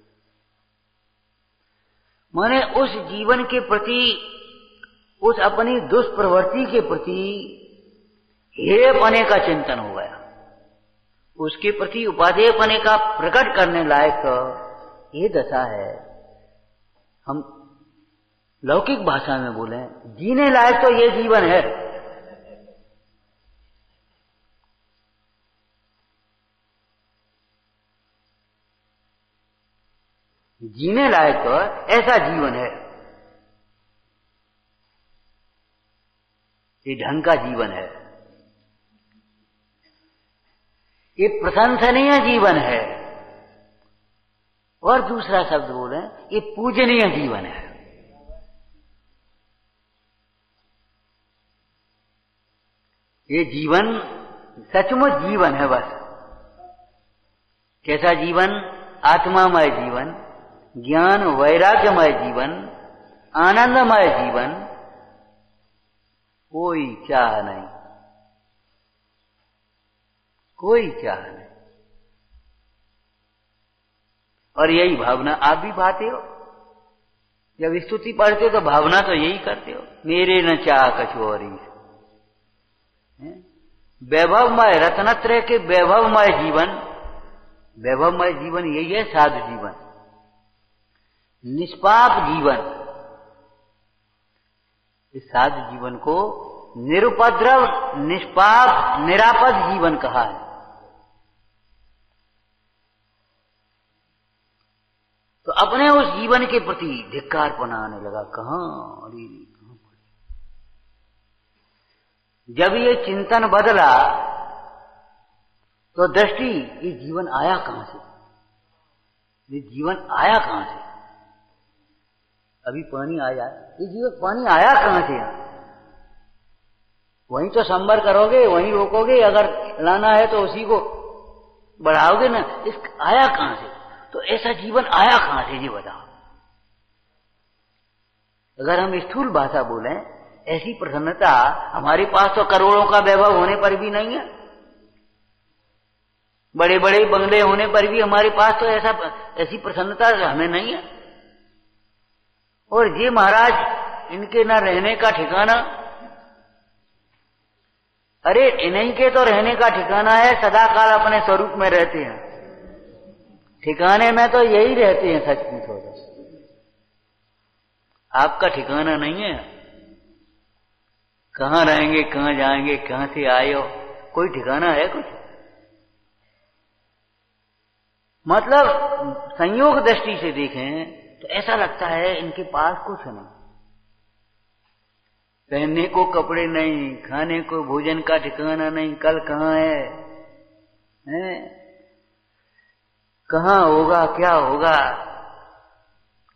माने उस जीवन के प्रति, उस अपनी दुष्प्रवृत्ति के प्रति हेय पने का चिंतन हो गया। उसके प्रति उपादेय पने का प्रकट करने लायक ये दशा है। हम लौकिक भाषा में बोले, जीने लायक तो ये जीवन है। जीने लायक तो ऐसा जीवन है, ये ढंग का जीवन है, ये प्रशंसनीय जीवन है। और दूसरा शब्द बोले, ये पूजनीय जीवन है। ये जीवन सचमुच जीवन है बस। कैसा जीवन? आत्मामय जीवन, ज्ञान वैराग्यमय जीवन, आनंदमय जीवन, कोई चाह नहीं, कोई चाह नहीं। और यही भावना आप भी पाते हो। जब स्तुति पढ़ते हो तो भावना तो यही करते हो, मेरे न चाह कछुओरी। वैभवमय रत्नत्रय के वैभवमय जीवन, वैभवमय जीवन यही है, साधु जीवन, निष्पाप जीवन। इस साधु जीवन को निरुपद्रव, निष्पाप, निरापद जीवन कहा है। तो अपने उस जीवन के प्रति धिक्कारपना आने लगा। कहां, अरे कहां पड़े। जब ये चिंतन बदला तो दृष्टि, ये जीवन आया कहां से, ये जीवन आया कहां से। अभी पानी आया, ये जीवन पानी आया कहां से। यहां वहीं तो संबर करोगे, वहीं रोकोगे, अगर लाना है तो उसी को बढ़ाओगे ना। इस आया कहां से? तो ऐसा जीवन आया कहां से, ये बताओ। अगर हम स्थूल भाषा बोलें, ऐसी प्रसन्नता हमारे पास तो करोड़ों का वैभव होने पर भी नहीं है। बड़े बड़े बंगले होने पर भी हमारे पास तो ऐसी प्रसन्नता हमें नहीं है। और ये महाराज इनके न रहने का ठिकाना, अरे इन्हीं के तो रहने का ठिकाना है, सदाकाल अपने स्वरूप में रहते हैं। ठिकाने में तो यही रहते हैं सचमुच हो तो। आपका ठिकाना नहीं है, कहां रहेंगे, कहां जाएंगे, कहां से आए हो, कोई ठिकाना है कुछ? मतलब संयोग दृष्टि से देखें तो ऐसा लगता है इनके पास कुछ नहीं, पहनने को कपड़े नहीं, खाने को भोजन का ठिकाना नहीं, कल कहां है? कहां होगा, क्या होगा,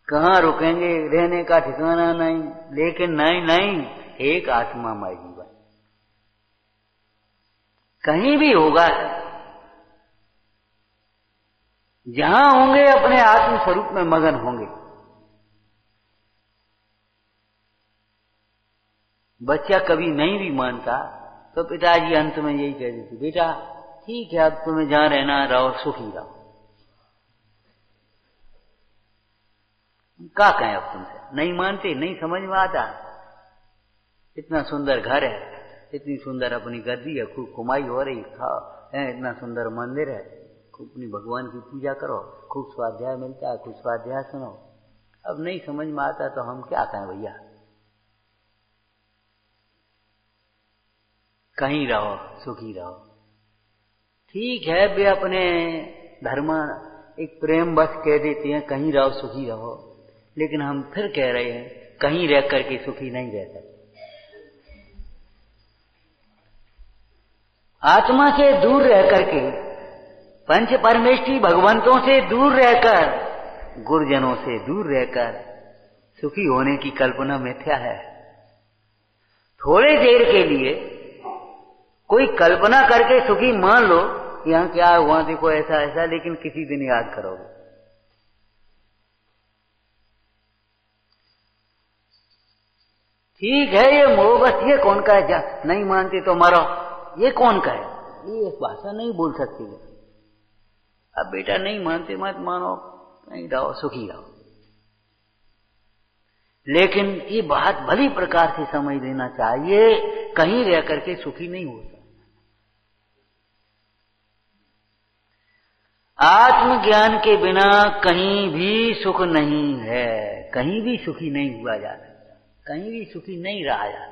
कहां रुकेंगे, रहने का ठिकाना नहीं। लेकिन नहीं, एक आत्मामय जीवन कहीं भी होगा, जहां होंगे अपने आत्म स्वरूप में मगन होंगे। बच्चा कभी नहीं भी मानता तो पिताजी अंत में यही कह देते, बेटा ठीक है अब तुम्हें जहां रहना रहो, सुखी रहो। क्या कहें अब तुमसे, नहीं मानते, नहीं समझ में आता। इतना सुंदर घर है, इतनी सुंदर अपनी गद्दी है, खूब कमाई हो रही, खाओ है, इतना सुंदर मंदिर है, खूब अपनी भगवान की पूजा करो, खूब स्वाध्याय मिलता है, खूब स्वाध्याय सुनो। अब नहीं समझ में आता तो हम क्या कहें भैया। कहीं रहो, सुखी रहो। ठीक है, वे अपने धर्म एक प्रेम बस कह देते हैं कहीं रहो सुखी रहो, लेकिन हम फिर कह रहे हैं कहीं रह करके सुखी नहीं रह सकते। आत्मा से दूर रह करके, पंच परमेष्ठी भगवंतों से दूर रहकर, गुरुजनों से दूर रहकर सुखी होने की कल्पना मिथ्या है। थोड़े देर के लिए कोई कल्पना करके सुखी मान लो, यहां क्या हुआ देखो ऐसा ऐसा, लेकिन किसी दिन याद करोगे। ठीक है, ये मोह बस ये कौन का है, नहीं मानते तो मरो, ये कौन का है? ये भाषा नहीं बोल सकती है। अब बेटा नहीं मानते मत मानो, नहीं रहो, सुखी रहो। लेकिन ये बात भली प्रकार से समझ लेना चाहिए, कहीं रह करके सुखी नहीं होता। आत्मज्ञान के बिना कहीं भी सुख नहीं है, कहीं भी सुखी नहीं हुआ जा सकता, कहीं भी सुखी नहीं रहा जा सकता।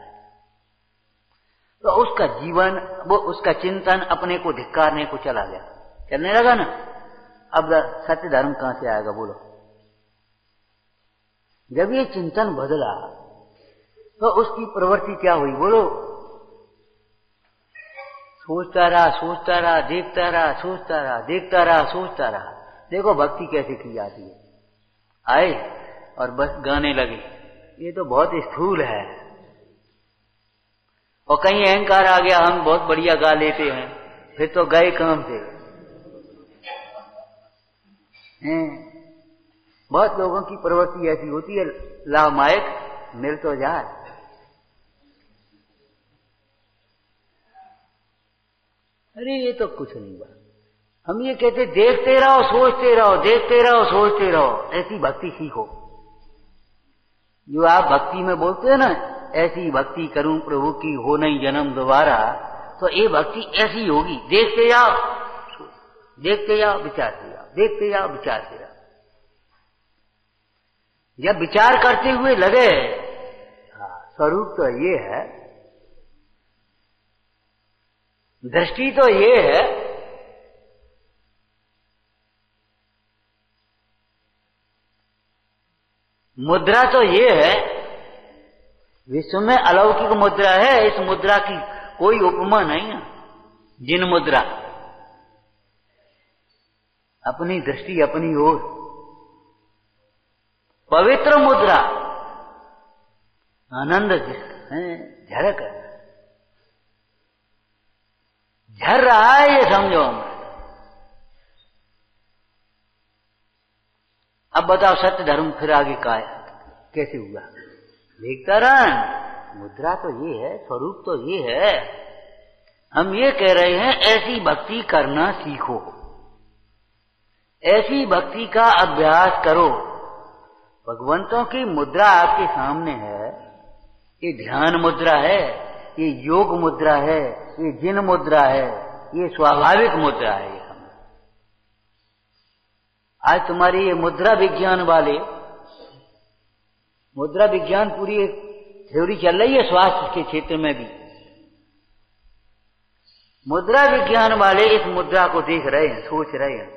तो उसका जीवन, वो उसका चिंतन अपने को धिक्कारने को चला गया, चलने लगा ना। अब सत्य धर्म कहां से आएगा बोलो? जब ये चिंतन बदला तो उसकी प्रवृत्ति क्या हुई बोलो? सोचता रहा, देखता रहा, सोचता रहा, देखता रहा, सोचता रहा। देखो भक्ति कैसे की जाती है। आए और बस गाने लगे, ये तो बहुत स्थूल है। और कहीं अहंकार आ गया, हम बहुत बढ़िया गा लेते हैं, फिर तो गए काम से। बहुत लोगों की प्रवृत्ति ऐसी होती है, लामायक मिल तो जाए। अरे ये तो कुछ नहीं हुआ। हम ये कहते देखते रहो, सोचते रहो, देखते रहो, सोचते रहो, ऐसी भक्ति सीखो। जो आप भक्ति में बोलते हैं ना, ऐसी भक्ति करूं प्रभु की, हो नहीं जन्म दोबारा, तो ये भक्ति ऐसी होगी। देखते जाओ, देखते जाओ, विचारते जाओ, देखते जाओ, विचारते जाओ। जब विचार करते हुए लगे, स्वरूप तो ये है, दृष्टि तो ये है, मुद्रा तो ये है, विश्व में अलौकिक मुद्रा है, इस मुद्रा की कोई उपमा नहीं है। जिन मुद्रा, अपनी दृष्टि अपनी ओर, पवित्र मुद्रा, आनंद झलक झर रहा है, ये समझो। अब बताओ सत्य धर्म फिर आगे का कैसे हुआ? देखता रहा, मुद्रा तो ये है, स्वरूप तो ये है, हम ये कह रहे हैं ऐसी भक्ति करना सीखो, ऐसी भक्ति का अभ्यास करो। भगवंतों की मुद्रा आपके सामने है, ये ध्यान मुद्रा है, ये योग मुद्रा है, ये जिन मुद्रा है, ये स्वाभाविक मुद्रा है। आज तुम्हारी ये मुद्रा विज्ञान वाले, मुद्रा विज्ञान पूरी एक थ्योरी चल रही है स्वास्थ्य के क्षेत्र में भी। मुद्रा विज्ञान वाले इस मुद्रा को देख रहे हैं, सोच रहे हैं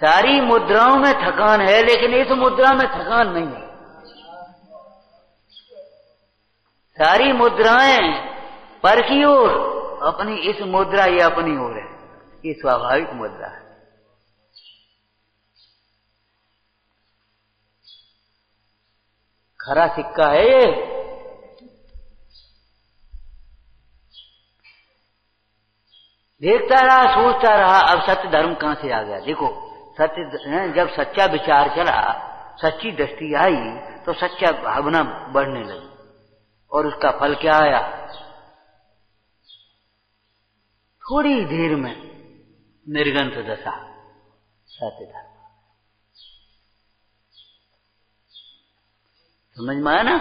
सारी मुद्राओं में थकान है, लेकिन इस मुद्रा में थकान नहीं है। सारी मुद्राएं पर की ओर, अपनी इस मुद्रा ये अपनी ओर है, ये स्वाभाविक मुद्रा है। खरा सिक्का है ये। देखता रहा, सोचता रहा, अब सत्य धर्म कहां से आ गया। देखो सत्य, जब सच्चा विचार चला, सच्ची दृष्टि आई, तो सच्चा भावना बढ़ने लगी, और उसका फल क्या आया? थोड़ी देर में निर्गंत दशा, सत्य धर्म। समझ में आया ना?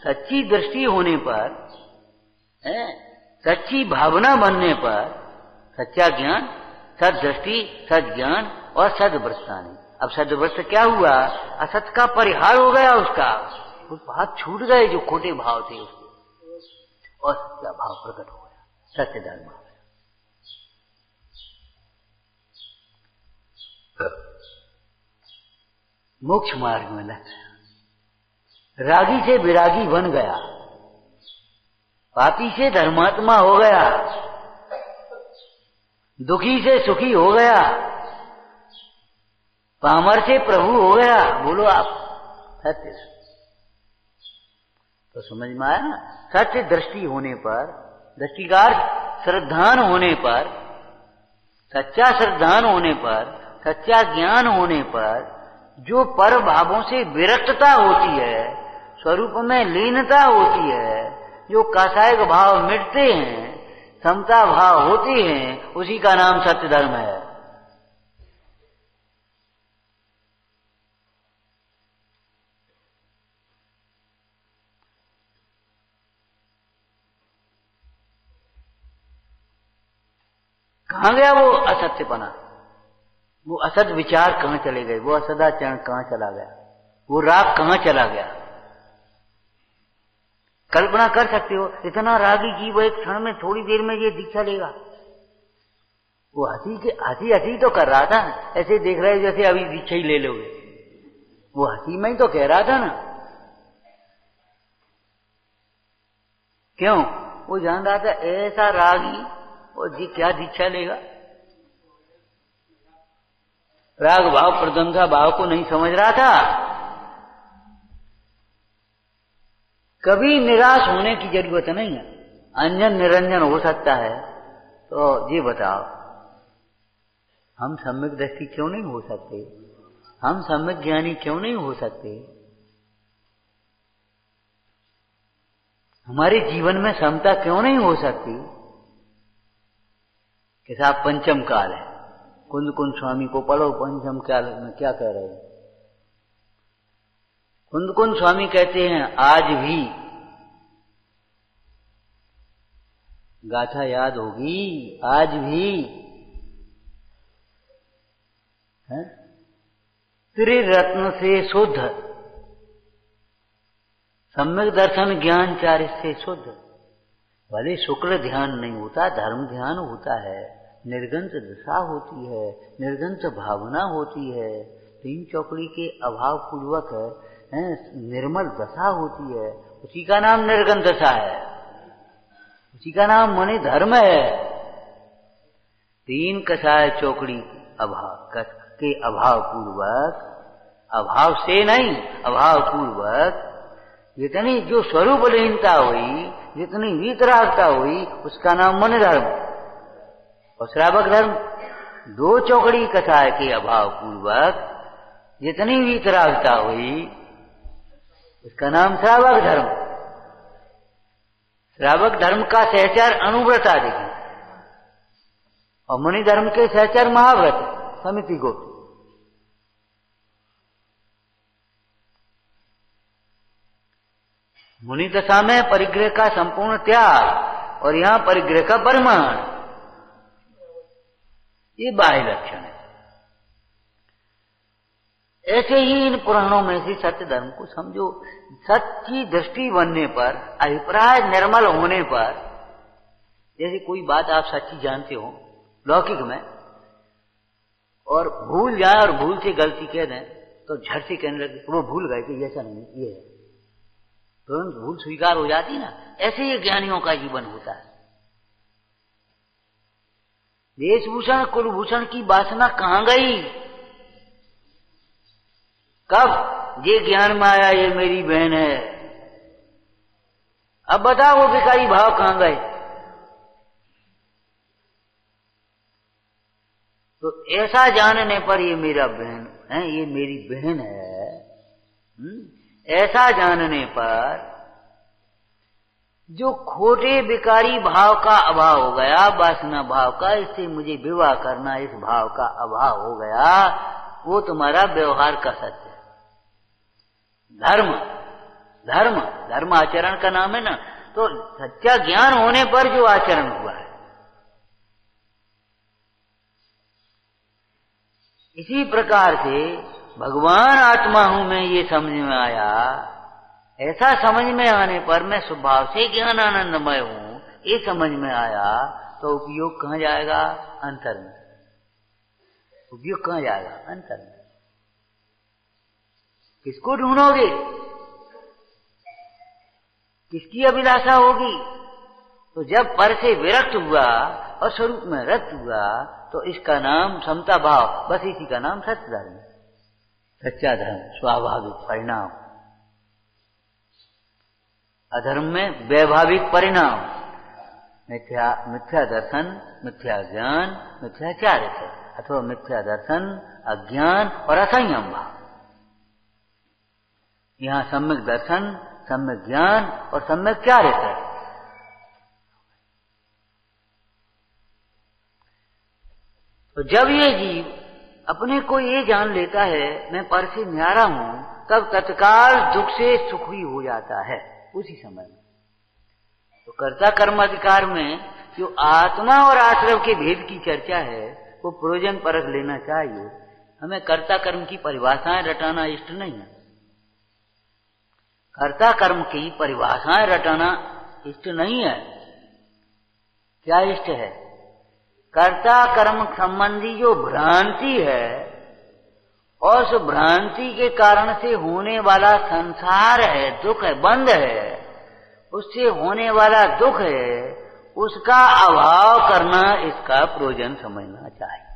सच्ची दृष्टि होने पर, सच्ची भावना बनने पर, सच्चा ज्ञान, सद दृष्टि, सद ज्ञान और सदवृत्तानी। अब सदवृत्त क्या हुआ? असत का परिहार हो गया, उसका वो बात छूट गए जो खोटे भाव थे उसके, और सच्चा भाव प्रकट हो गया, सत्य धर्म आ गया। मोक्ष मार्ग में लग गया, रागी से विरागी बन गया, पापी से धर्मात्मा हो गया, दुखी से सुखी हो गया, पामर से प्रभु हो गया। बोलो आप, सत्य। तो समझ में आया ना? सत्य दृष्टि होने पर, दृष्टिकार श्रद्धान होने पर, सच्चा श्रद्धान होने पर, सच्चा ज्ञान होने पर, जो पर भावों से विरक्तता होती है, स्वरूप में लीनता होती है, जो कासायक भाव मिटते हैं, समता भाव होती हैं, उसी का नाम सत्य धर्म है। कहां गया वो असत्यपना? वो असत विचार कहां चले गए? वो असदाचरण कहां चला गया? वो राग कहां चला गया? कल्पना कर सकते हो, इतना रागी जीव वो एक क्षण में, थोड़ी देर में ये दीक्षा लेगा। वो हंसी तो कर रहा था, ऐसे देख रहे जैसे अभी दीक्षा ही ले लोगे। वो हंसी में ही तो कह रहा था ना। क्यों? वो जान रहा था ऐसा रागी और जी क्या दीक्षा लेगा। राग भाव प्रदंसा भाव को नहीं समझ रहा था। कभी निराश होने की जरूरत नहीं है, अंजन निरंजन हो सकता है। तो ये बताओ, हम सम्यक दृष्टि क्यों नहीं हो सकते? हम सम्यक ज्ञानी क्यों नहीं हो सकते? हमारे जीवन में समता क्यों नहीं हो सकती? कि साहब पंचम काल है, कुंद कुंद स्वामी को पढ़ो, पंचम काल में क्या कह रहे हैं? कुंद कुंद स्वामी कहते हैं आज भी, गाथा याद होगी, आज भी है त्रिरत्न से शुद्ध, सम्यक दर्शन ज्ञान चार से शुद्ध। भले शुक्ल ध्यान नहीं होता, धर्म ध्यान होता है, निर्गंत दशा होती है, निर्गंत भावना होती है, तीन चौकड़ी के अभाव पूर्वक है निर्मल दशा होती है, उसी का नाम निर्गंत दशा है, उसी का नाम मणि धर्म है। तीन कसाय चौकड़ी अभाव के अभाव पूर्वक, अभाव से नहीं अभाव पूर्वक जितनी जो स्वरूप लीनता हुई, जितनी वीतरागता हुई, उसका नाम मणि धर्म। और श्रावक धर्म दो चौकड़ी कसाय के अभाव पूर्वक जितनी वीतरागता हुई, उसका नाम श्रावक धर्म। श्रावक धर्म का सहचर अनुव्रत आदि की, और मुनि धर्म के सहचर महाव्रत समिति गोप्त। मुनि दशा में परिग्रह का संपूर्ण त्याग और यहां परिग्रह का परिमाण, ये बाह्य लक्षण है। ऐसे ही इन पुराणों में से सत्य धर्म को समझो। सच्ची दृष्टि बनने पर, अभिप्राय निर्मल होने पर, जैसे कोई बात आप सच्ची जानते हो लौकिक में, और भूल जाए और भूल से गलती कह दें तो झट से कहने लगे वो भूल गए कि ऐसा नहीं, ये है, तुरंत भूल स्वीकार हो जाती ना। ऐसे ही ज्ञानियों का जीवन होता है। वेशभूषण कुलभूषण की वासना कहां गई? कब ये ज्ञान में आया ये मेरी बहन है। अब बताओ वो विकारी भाव कहां गए? तो ऐसा जानने पर ये मेरा बहन है, ये मेरी बहन है, ऐसा जानने पर जो खोटे विकारी भाव का अभाव हो गया, वासना भाव का, इससे मुझे विवाह करना, इस भाव का अभाव हो गया, वो तुम्हारा व्यवहार का सत्य है। धर्म धर्म धर्म आचरण का नाम है ना। तो सच्चा ज्ञान होने पर जो आचरण हुआ है, इसी प्रकार से भगवान आत्मा हूं मैं, ये समझ में आया। ऐसा समझ में आने पर मैं स्वभाव से ज्ञान आनंदमय हूं, ये समझ में आया, तो उपयोग कहां जाएगा? अंतर में। उपयोग कहां जाएगा? अंतर में। किसको ढूंढोगे? किसकी अभिलाषा होगी? तो जब पर से विरक्त हुआ और स्वरूप में रक्त हुआ, तो इसका नाम समता भाव, बस इसी का नाम सत्य धर्म, सच्चा धर्म, स्वाभाविक परिणाम। अधर्म में वैभाविक परिणाम, मिथ्या दर्शन, मिथ्या ज्ञान, मिथ्याचारित्र, अथवा मिथ्या दर्शन, अज्ञान और असंयम भाव। यहां सम्यक दर्शन, सम्यक ज्ञान और सम्यक चारित्र। तो जब ये जीव अपने को ये जान लेता है मैं पर से न्यारा हूं, तब तत्काल दुख से सुखी हो जाता है उसी समय में। तो कर्ता कर्म अधिकार में जो आत्मा और आश्रव के भेद की चर्चा है, वो प्रयोजन परख लेना चाहिए। हमें कर्ता कर्म की परिभाषाएं रटाना इष्ट नहीं है। कर्ता कर्म की परिभाषाएं रटाना इष्ट नहीं है। क्या इष्ट है? कर्ता कर्म संबंधी जो भ्रांति है, और उस भ्रांति के कारण से होने वाला संसार है, दुख है, बंध है, उससे होने वाला दुख है, उसका अभाव करना, इसका प्रयोजन समझना चाहिए।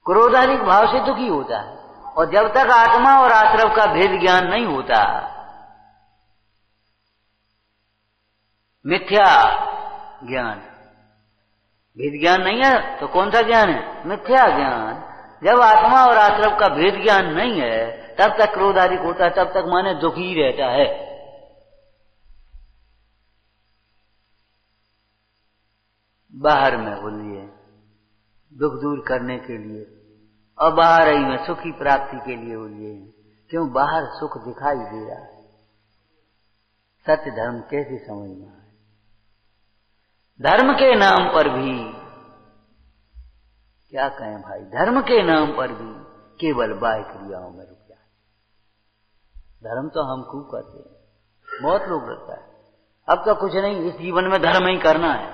क्रोधाधिक भाव से दुखी होता है, और जब तक आत्मा और आश्रव का भेद ज्ञान नहीं होता, मिथ्या ज्ञान, भेद ज्ञान नहीं है तो कौन सा ज्ञान है? मिथ्या ज्ञान। जब आत्मा और आश्रव का भेद ज्ञान नहीं है, तब तक क्रोधाधिक होता है, तब तक माने दुखी रहता है। बाहर में बोलिए दुख दूर करने के लिए, और बाहर ही में सुख की प्राप्ति के लिए बोलिए। क्यों? बाहर सुख दिखाई दे रहा है। सत्य धर्म कैसे समझना है? धर्म के नाम पर भी क्या कहें भाई, धर्म के नाम पर भी केवल बाह्य क्रियाओं में रुक जाए। धर्म तो हम खूब करते हैं, बहुत लोग लगता है अब तो कुछ नहीं, इस जीवन में धर्म ही करना है।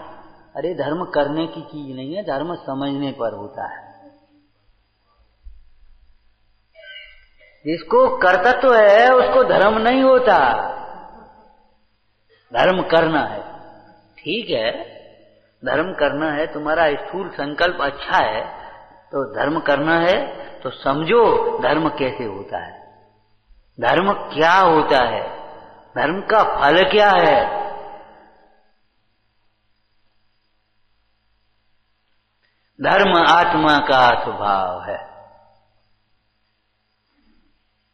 अरे धर्म करने की चीज नहीं है, धर्म समझने पर होता है। जिसको कर्तव्य है उसको धर्म नहीं होता, धर्म करना है। ठीक है, धर्म करना है, तुम्हारा स्थूल संकल्प अच्छा है, तो धर्म करना है, तो समझो धर्म कैसे होता है, धर्म क्या होता है, धर्म का फल क्या है। धर्म आत्मा का स्वभाव है।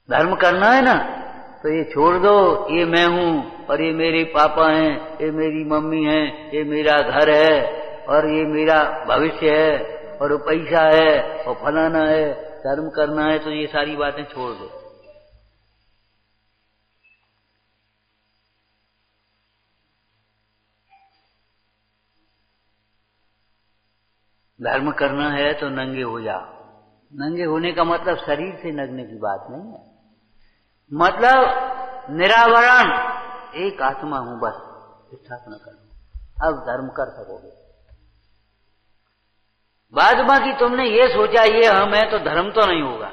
धर्म करना है ना तो ये छोड़ दो, ये मैं हूं और ये मेरे पापा हैं, ये मेरी मम्मी है, ये मेरा घर है और ये मेरा भविष्य है और वो पैसा है और फलाना है। धर्म करना है तो ये सारी बातें छोड़ दो। धर्म करना है तो नंगे हो जाओ। नंगे होने का मतलब शरीर से नंगने की बात नहीं है, मतलब निरावरण, एक आत्मा हूं बस, स्थापना करो, अब धर्म कर सकोगे। बाद बाकी तुमने ये सोचा ये हम है तो धर्म तो नहीं होगा।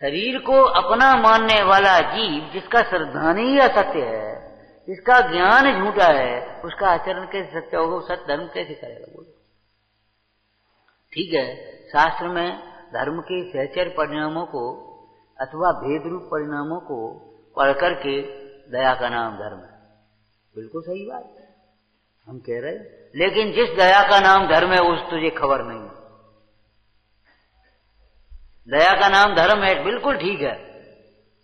शरीर को अपना मानने वाला जीव जिसका श्रद्धान ही असत्य है, जिसका ज्ञान झूठा है, उसका आचरण कैसे सत्य होगा? सत्य धर्म कैसे करेगा? बोलो। ठीक है, शास्त्र में धर्म के सहचर परिणामों को अथवा भेद रूप परिणामों को पढ़ करके दया का नाम धर्म है, बिल्कुल सही बात है, हम कह रहे हैं। लेकिन जिस दया का नाम धर्म है उस तुझे खबर नहीं है। दया का नाम धर्म है, बिल्कुल ठीक है,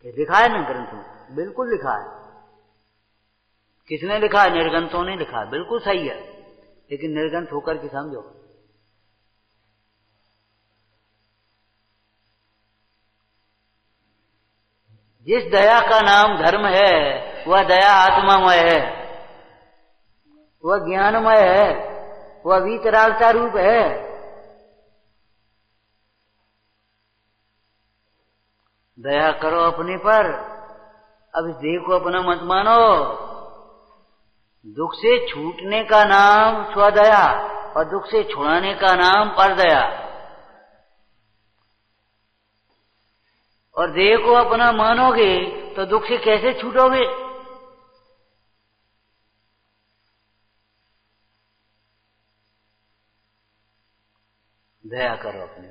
लिखा है ना ग्रंथ में, बिल्कुल लिखा है। किसने लिखा है? निर्ग्रंथों ने लिखा है, बिल्कुल सही है। लेकिन निर्ग्रंथ होकर के समझो, जिस दया का नाम धर्म है वह दया आत्मामय है, वह ज्ञानमय है, वह वीतरागता रूप है। दया करो अपने पर, अब इस देह को अपना मत मानो। दुख से छूटने का नाम स्वदया और दुख से छुड़ाने का नाम परदया। और देह को अपना मानोगे तो दुख से कैसे छूटोगे? दया करो अपने।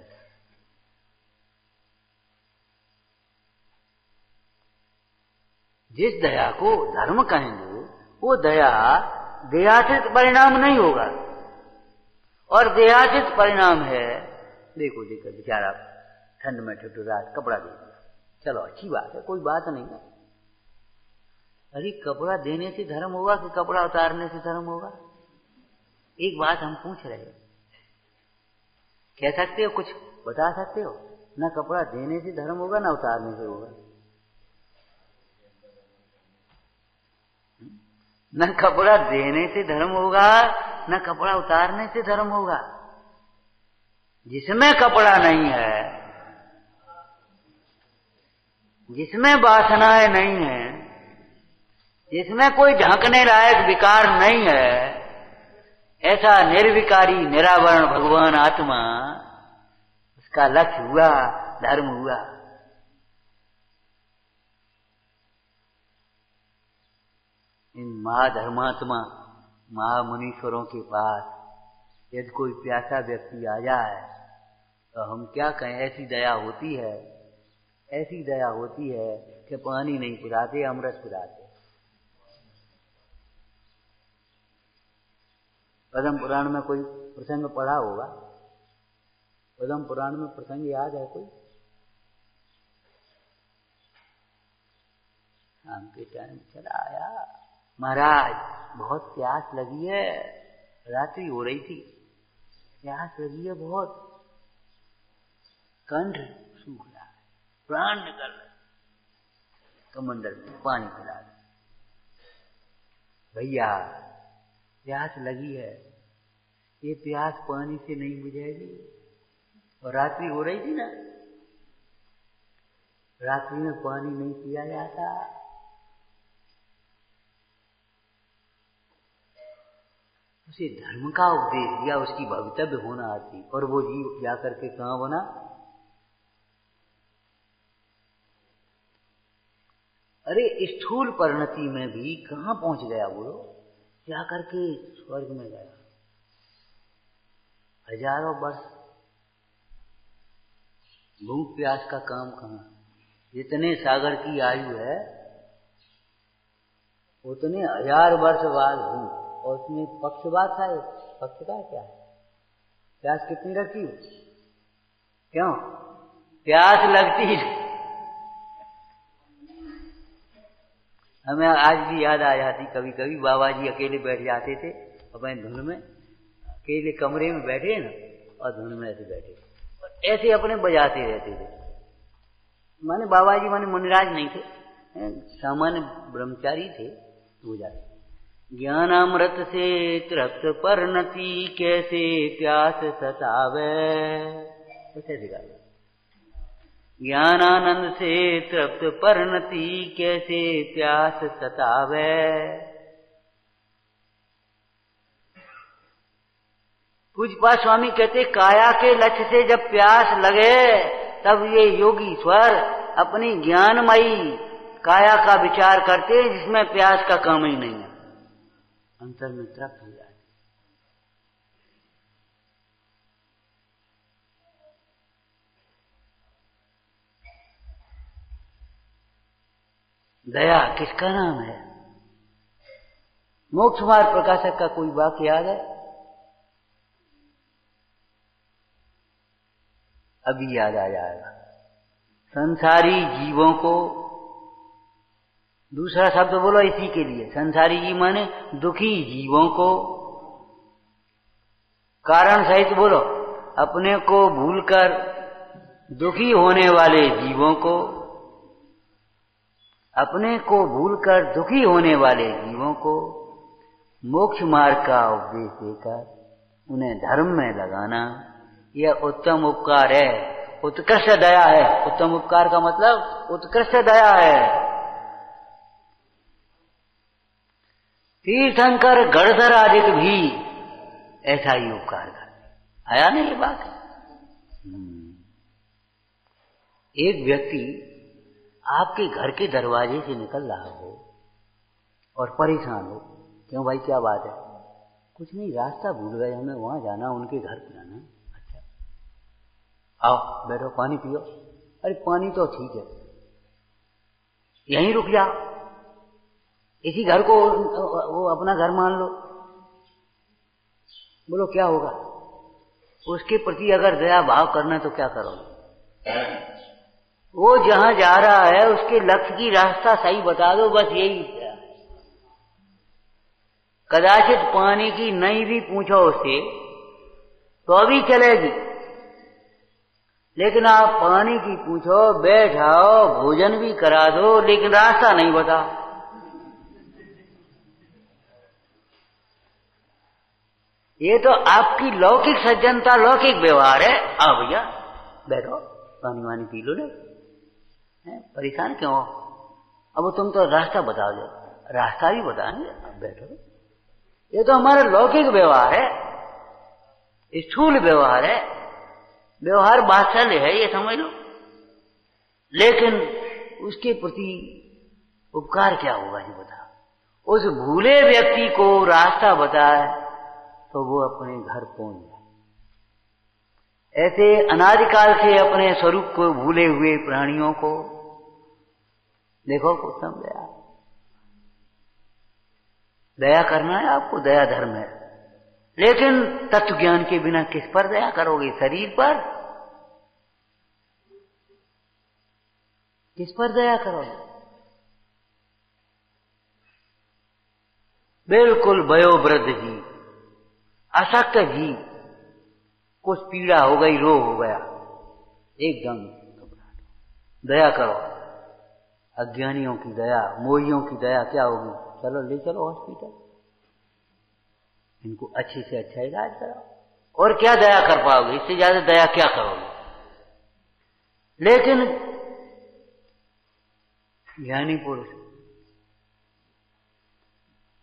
जिस दया को धर्म कहेंगे वो दया देहातीत परिणाम नहीं होगा, और देहातीत परिणाम है। देखो देखो बेचारा ठंड में ठिठुरात कपड़ा दे दिया, चलो अच्छी बात है, कोई बात नहीं है। अरे कपड़ा देने से धर्म होगा कि कपड़ा उतारने से धर्म होगा? एक बात हम पूछ रहे हैं, कह सकते हो, कुछ बता सकते हो? ना कपड़ा देने से धर्म होगा ना उतारने से होगा। न कपड़ा देने से धर्म होगा न कपड़ा उतारने से धर्म होगा। जिसमें कपड़ा नहीं है, जिसमें वासनाएं नहीं है, जिसमें कोई ढांकने लायक विकार नहीं है, ऐसा निर्विकारी निरावरण भगवान आत्मा, उसका लक्ष्य हुआ धर्म हुआ। इन महाधर्मात्मा महामुनीश्वरों के पास यदि कोई प्यासा व्यक्ति आ जाए तो हम क्या कहें? ऐसी दया होती है, ऐसी दया होती है कि पानी नहीं पिलाते, अमृत पिलाते। पद्म पुराण में कोई प्रसंग पढ़ा होगा, पद्म पुराण में प्रसंग याद है कोई? शाम के टाइम चला आया, महाराज बहुत प्यास लगी है, रात्रि हो रही थी, प्यास लगी है बहुत, कंठ सूख रहा है, प्राण निकल रहे, कमंडल में पानी पिला दे। भैया प्यास लगी है, ये प्यास पानी से नहीं बुझेगी। और रात्रि हो रही थी ना, रात्रि में पानी नहीं पिया जाता। उसे धर्म का उपदेश दिया, उसकी भवितव्य होना आती, और वो जीव जाकर के कहां बना? अरे स्थूल परिणति में भी कहां पहुंच गया वो? जाकर के स्वर्ग में गया। हजारों वर्ष भूख प्यास का काम कहां? जितने सागर की आयु है उतने 1000 वर्ष बाद भूख, और उसमें पक्षपात था। पक्ष का क्या है? प्यास कितनी रखी हो? क्यों? प्यास लगती ही हमें आज भी याद आ जाती कभी कभी। बाबा जी अकेले बैठ जाते थे अपने धुन में, अकेले कमरे में बैठे ना और धुन में ऐसे बैठे और ऐसे अपने बजाते रहते थे। माने बाबा जी माने मुनिराज नहीं थे, सामान्य ब्रह्मचारी थे। तो जाते ज्ञानामृत से तृप्त परनति कैसे प्यास सतावे, ऐसे सिखा। ज्ञानानंद से तृप्त परनति कैसे प्यास सतावे। पूज्यपाद स्वामी कहते काया के लक्ष्य से जब प्यास लगे तब ये योगी स्वर अपनी ज्ञानमयी काया का विचार करते जिसमें प्यास का काम ही नहीं है, अंतर में तृप्त हो जाते। दया किसका नाम है? मोक्ष मार्ग प्रकाशक का कोई वाक्य याद है? अभी याद आ जाएगा। संसारी जीवों को, दूसरा शब्द बोलो इसी के लिए, संसारी जीव माने दुखी जीवों को, कारण सहित बोलो, अपने को भूलकर दुखी होने वाले जीवों को, अपने को भूलकर दुखी होने वाले जीवों को मोक्ष मार्ग का उपदेश देकर उन्हें धर्म में लगाना, यह उत्तम उपकार है, उत्कृष्ट दया है। उत्तम उपकार का मतलब उत्कृष्ट दया है। तीर्थंकर गणधर आदि भी ऐसा ही उपकार करते। आया नहीं ये बात? एक व्यक्ति आपके घर के दरवाजे से निकल रहा हो और परेशान हो, क्यों भाई क्या बात है? कुछ नहीं, रास्ता भूल गए, हमें वहां जाना, उनके घर पे जाना। अच्छा आओ बैठो, पानी पियो। अरे पानी तो ठीक है, यहीं रुक जाओ, इसी घर को वो अपना घर मान लो। बोलो क्या होगा? उसके प्रति अगर दया भाव करना तो क्या करोगे? वो जहां जा रहा है उसके लक्ष्य की रास्ता सही बता दो, बस यही है। कदाचित पानी की नहीं भी पूछो उससे तो अभी चलेगी, लेकिन आप पानी की पूछो, बैठाओ, भोजन भी करा दो, लेकिन रास्ता नहीं बताओ। ये तो आपकी लौकिक सज्जनता, लौकिक व्यवहार है। आओ भैया बैठो, पानी वानी पी लो। ले परेशान क्यों हो? अब तुम तो रास्ता बता दो, रास्ता भी बताएंगे, अब बैठो। ये तो हमारा लौकिक व्यवहार है, स्थूल व्यवहार है, व्यवहार बात्सल्य है, ये समझ लो। लेकिन उसके प्रति उपकार क्या होगा ये बता। उस भूले व्यक्ति को रास्ता बताए तो वो अपने घर पहुंच जाए। ऐसे अनादिकाल से अपने स्वरूप को भूले हुए प्राणियों को देखो, उत्तम दया, दया करना है आपको, दया धर्म है। लेकिन तत्व ज्ञान के बिना किस पर दया करोगे? शरीर पर? किस पर दया करोगे? बिल्कुल वयोवृद्ध जी, अशक्त जी, कुछ पीड़ा हो गई, रोग हो गया, एकदम दया करो। अज्ञानियों की दया, मोहियों की दया क्या होगी? चलो ले चलो हॉस्पिटल, इनको अच्छे से अच्छा इलाज कराओ। और क्या दया कर पाओगे? इससे ज्यादा दया क्या करोगे? लेकिन ज्ञानी पुरुष,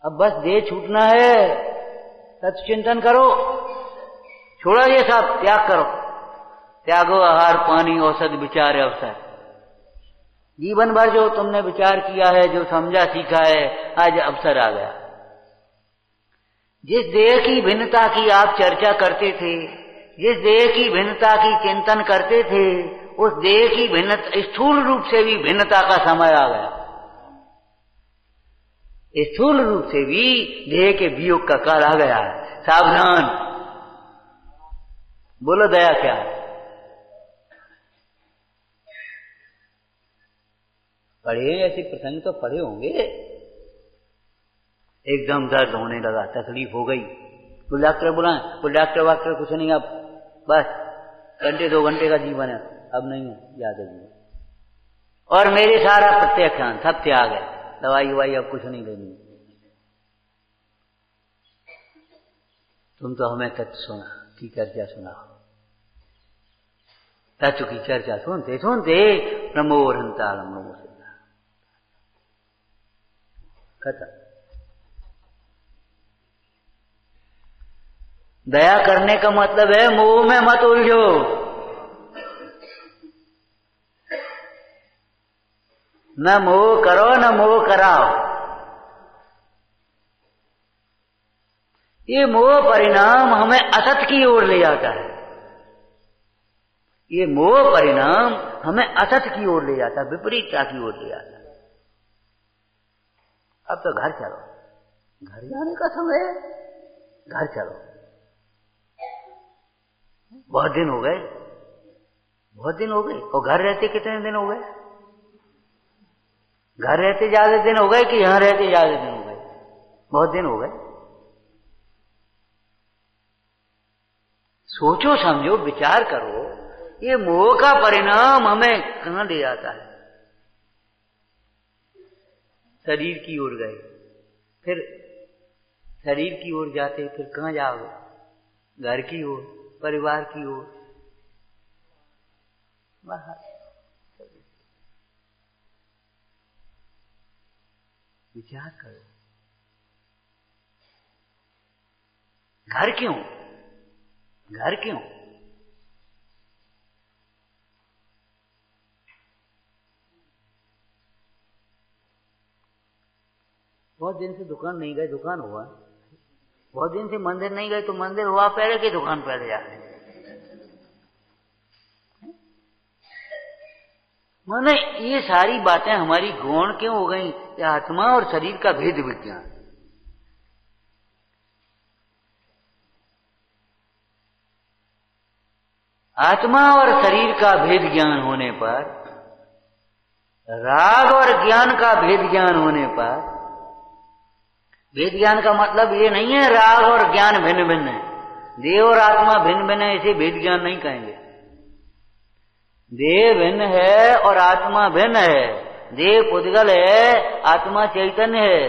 अब बस देह छूटना है, तत्चिंतन करो, छोड़ो ये सब, त्याग करो। त्यागो आहार पानी औषध विचार अवसर। जीवन भर जो तुमने विचार किया है, जो समझा सीखा है, आज अवसर आ गया। जिस देह की भिन्नता की आप चर्चा करते थे, जिस देह की भिन्नता की चिंतन करते थे, उस देह की भिन्नता, स्थूल रूप से भी भिन्नता का समय आ गया। स्थूल रूप से भी देह के वियोग का काल आ गया है। सावधान। बोलो दया क्या है? पढ़े ऐसे प्रसंग तो पढ़े होंगे। एकदम दर्द होने लगा, तकलीफ हो गई, तो डॉक्टर बुलाएं, तो डॉक्टर वाक्टर कुछ नहीं, अब बस घंटे 2 घंटे का जीवन है, अब नहीं है ज्यादा जीवन। और मेरे सारा प्रत्याख्यान सब त्याग है, दवाई ववाई अब कुछ नहीं लेनी। तुम तो हमें तत्व सुना की चर्चा सुनाओ, तत्व की चर्चा सुनते सुनते नमो हंतालम नमो सिद्धा खत्म। दया करने का मतलब है मोह में मत उलझो। न मोह करो न मोह कराओ। ये मोह परिणाम हमें असत की ओर ले जाता है। ये मोह परिणाम हमें असत की ओर ले जाता है, विपरीतता की ओर ले जाता है। अब तो घर चलो, घर जाने का समय है, घर चलो। बहुत दिन हो गए, बहुत दिन हो गए। और घर रहते कितने दिन हो गए? घर रहते ज्यादा दिन हो गए कि यहां रहते ज्यादा दिन हो गए? बहुत दिन हो गए। सोचो समझो विचार करो, ये मोह का परिणाम हमें कहां ले जाता है? शरीर की ओर गए, फिर शरीर की ओर जाते फिर कहां जाओगे? घर की ओर, परिवार की ओर, बाहर। विचार करो, घर क्यों? घर क्यों? बहुत दिन से दुकान नहीं गए, दुकान हुआ। बहुत दिन से मंदिर नहीं गए तो मंदिर हुआ, पहले की दुकान पहले जा रहे। माने ये सारी बातें हमारी गौण क्यों हो गई? ये आत्मा और शरीर का भेद विज्ञान। आत्मा और शरीर का भेद ज्ञान होने पर, राग और ज्ञान का भेद ज्ञान होने पर, भेद ज्ञान का मतलब ये नहीं है राग और ज्ञान भिन्न भिन्न है, देह और आत्मा भिन्न भिन्न है, इसे भेद ज्ञान नहीं कहेंगे। देह भिन्न है और आत्मा भिन्न है, देह पुद्गल है, आत्मा चैतन्य है,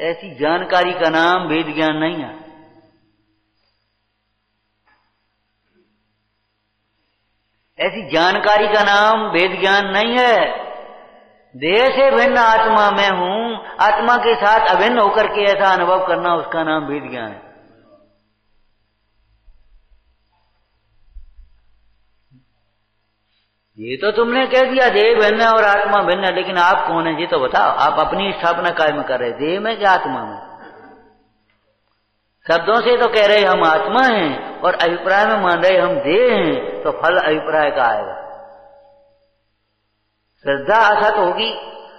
ऐसी जानकारी का नाम भेद ज्ञान नहीं है। ऐसी जानकारी का नाम भेद ज्ञान नहीं है। देह से भिन्न आत्मा में हूं, आत्मा के साथ अभिन्न होकर के ऐसा अनुभव करना, उसका नाम भेद ज्ञान है। ये तो तुमने कह दिया देह भिन्न है और आत्मा भिन्न है, लेकिन आप कौन है ये तो बताओ। आप अपनी स्थापना कायम कर रहे, देह में क्या आत्मा में? शब्दों से तो कह रहे हम आत्मा हैं और अभिप्राय में मान रहे हम देह हैं, तो फल अभिप्राय का आएगा। श्रद्धा असत होगी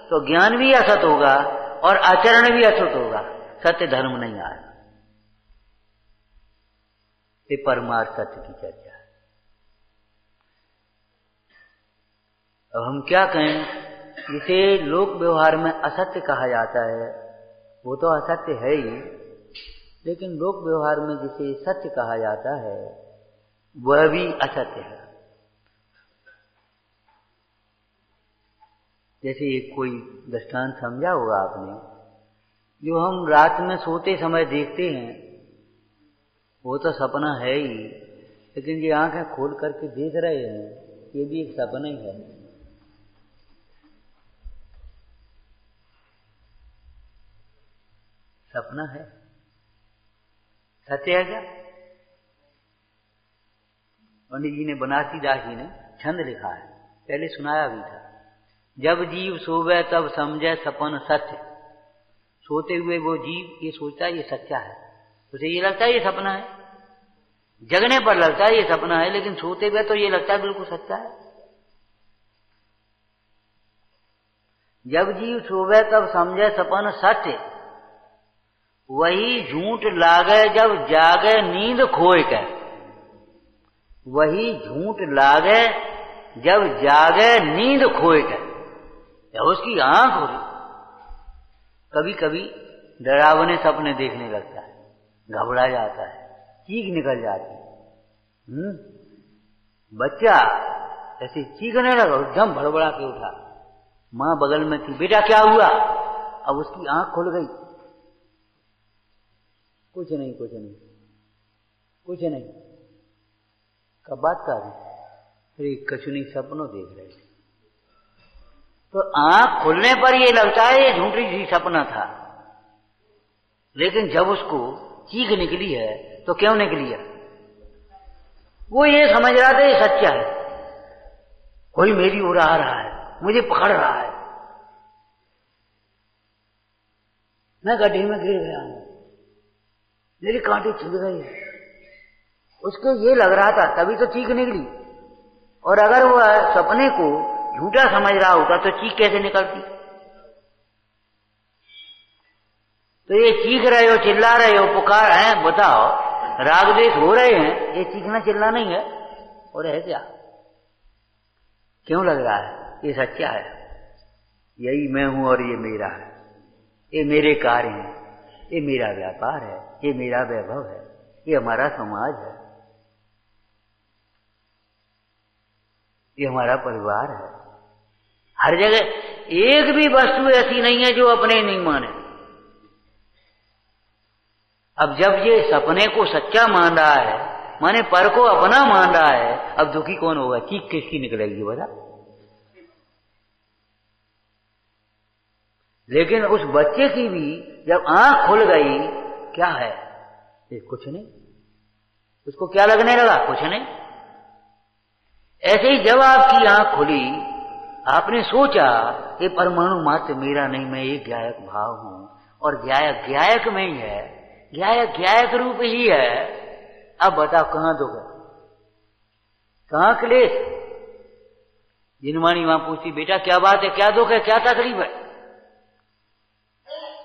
तो ज्ञान भी असत होगा और आचरण भी असत होगा, सत्य धर्म नहीं आएगा। ये परमार्थ सत्य की चर्चा है। अब हम क्या कहें? जिसे लोक व्यवहार में असत्य कहा जाता है वो तो असत्य है ही, लेकिन लोक व्यवहार में जिसे सत्य कहा जाता है वह भी असत्य है। जैसे एक कोई दृष्टांत समझा होगा आपने, जो हम रात में सोते समय देखते हैं वो तो सपना है ही, लेकिन ये आंखें खोल करके देख रहे हैं ये भी एक सपना ही है। सपना है, सत्य है क्या? पंडित जी ने, बनारसी दास जी ने छंद लिखा है, पहले सुनाया भी था। जब जीव सोवे तब समझे सपन सत्य। सोते हुए वो जीव ये सोचता है ये सच्चा है, उसे ये लगता है ये सपना है। जगने पर लगता है ये सपना है, लेकिन सोते हुए तो ये लगता है बिल्कुल सच्चा है। जब जीव सोवे तब समझे सपन सत्य, वही झूठ लागे जब जागे नींद खोए के। वही झूठ लागे जब जागे नींद खोए के। या उसकी आंख हो रही, कभी कभी डरावने सपने देखने लगता है, घबरा जाता है, चीख निकल जाती है। बच्चा ऐसे चीखने लगा, एकदम भड़बड़ा के उठा, मां बगल में थी, बेटा क्या हुआ? अब उसकी आंख खुल गई, कुछ नहीं कुछ नहीं कुछ नहीं, कब बात कर रही? अरे कुछ नहीं, सपनों देख रहे थे। तो आंख खुलने पर ये लगता है ये झूठी सी सपना था, लेकिन जब उसको चीख निकली है तो क्यों निकली है? वो ये समझ रहा था ये सच्चा है, कोई मेरी ओर आ रहा है, मुझे पकड़ रहा है, मैं गड्ढे में गिर गया हूं, मेरी कांटे चुभ गई। उसको ये लग रहा था, तभी तो चीख निकली। और अगर वह सपने को झूठा समझ रहा होता तो चीख कैसे निकलती? तो ये चीख रहे हो, चिल्ला रहे हो, पुकार है, बताओ राग द्वेष हो रहे हैं, ये चीखना चिल्ला नहीं है? और है क्या? क्यों लग रहा है? ये सच्चा है, यही मैं हूं और ये मेरा है, ये मेरे कार्य हैं, ये मेरा व्यापार है, ये मेरा वैभव है, ये हमारा समाज है, ये हमारा परिवार है। हर जगह एक भी वस्तु ऐसी नहीं है जो अपने नहीं माने। अब जब ये सपने को सच्चा मान रहा है, माने पर को अपना मान रहा है, अब दुखी कौन होगा? चीख किसकी निकलेगी बता? लेकिन उस बच्चे की भी जब आंख खुल गई, क्या है? ये कुछ नहीं। उसको क्या लगने लगा? कुछ नहीं। ऐसे ही जब आपकी आंख खुली, आपने सोचा ये परमाणु मात्र मेरा नहीं, मैं एक ज्ञायक भाव हूं, और ज्ञायक ज्ञायक में ही है, ज्ञायक ज्ञायक रूप ही है। अब बताओ कहां दुख है, कहां क्लेश? जिनवाणी वहां पूछती, बेटा क्या बात है, क्या दुख है, क्या तकलीफ है?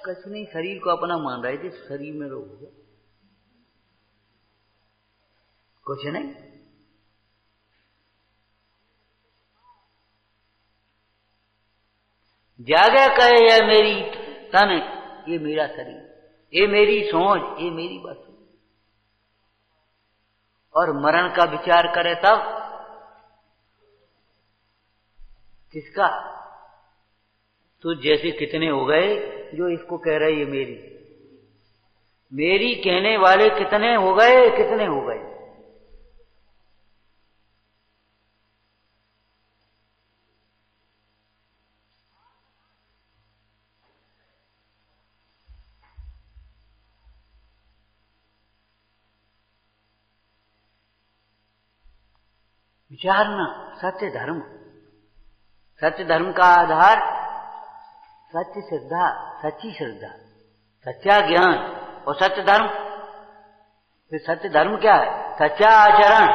कुछ नहीं, शरीर को अपना मान रहे थे, शरीर में रोग हो, कुछ नहीं। जागे कहे ये मेरी तन, ये मेरा शरीर, ये मेरी सोच, ये मेरी वस्तु, और मरण का विचार करे तब किसका? तो जैसे कितने हो गए जो इसको कह रहे ये मेरी, मेरी कहने वाले कितने हो गए, कितने हो गए। विचारना सत्य धर्म, सत्य धर्म का आधार सत्य श्रद्धा, सच्ची श्रद्धा, सच्चा ज्ञान और सत्य धर्म। फिर सत्य धर्म क्या है? सच्चा आचरण।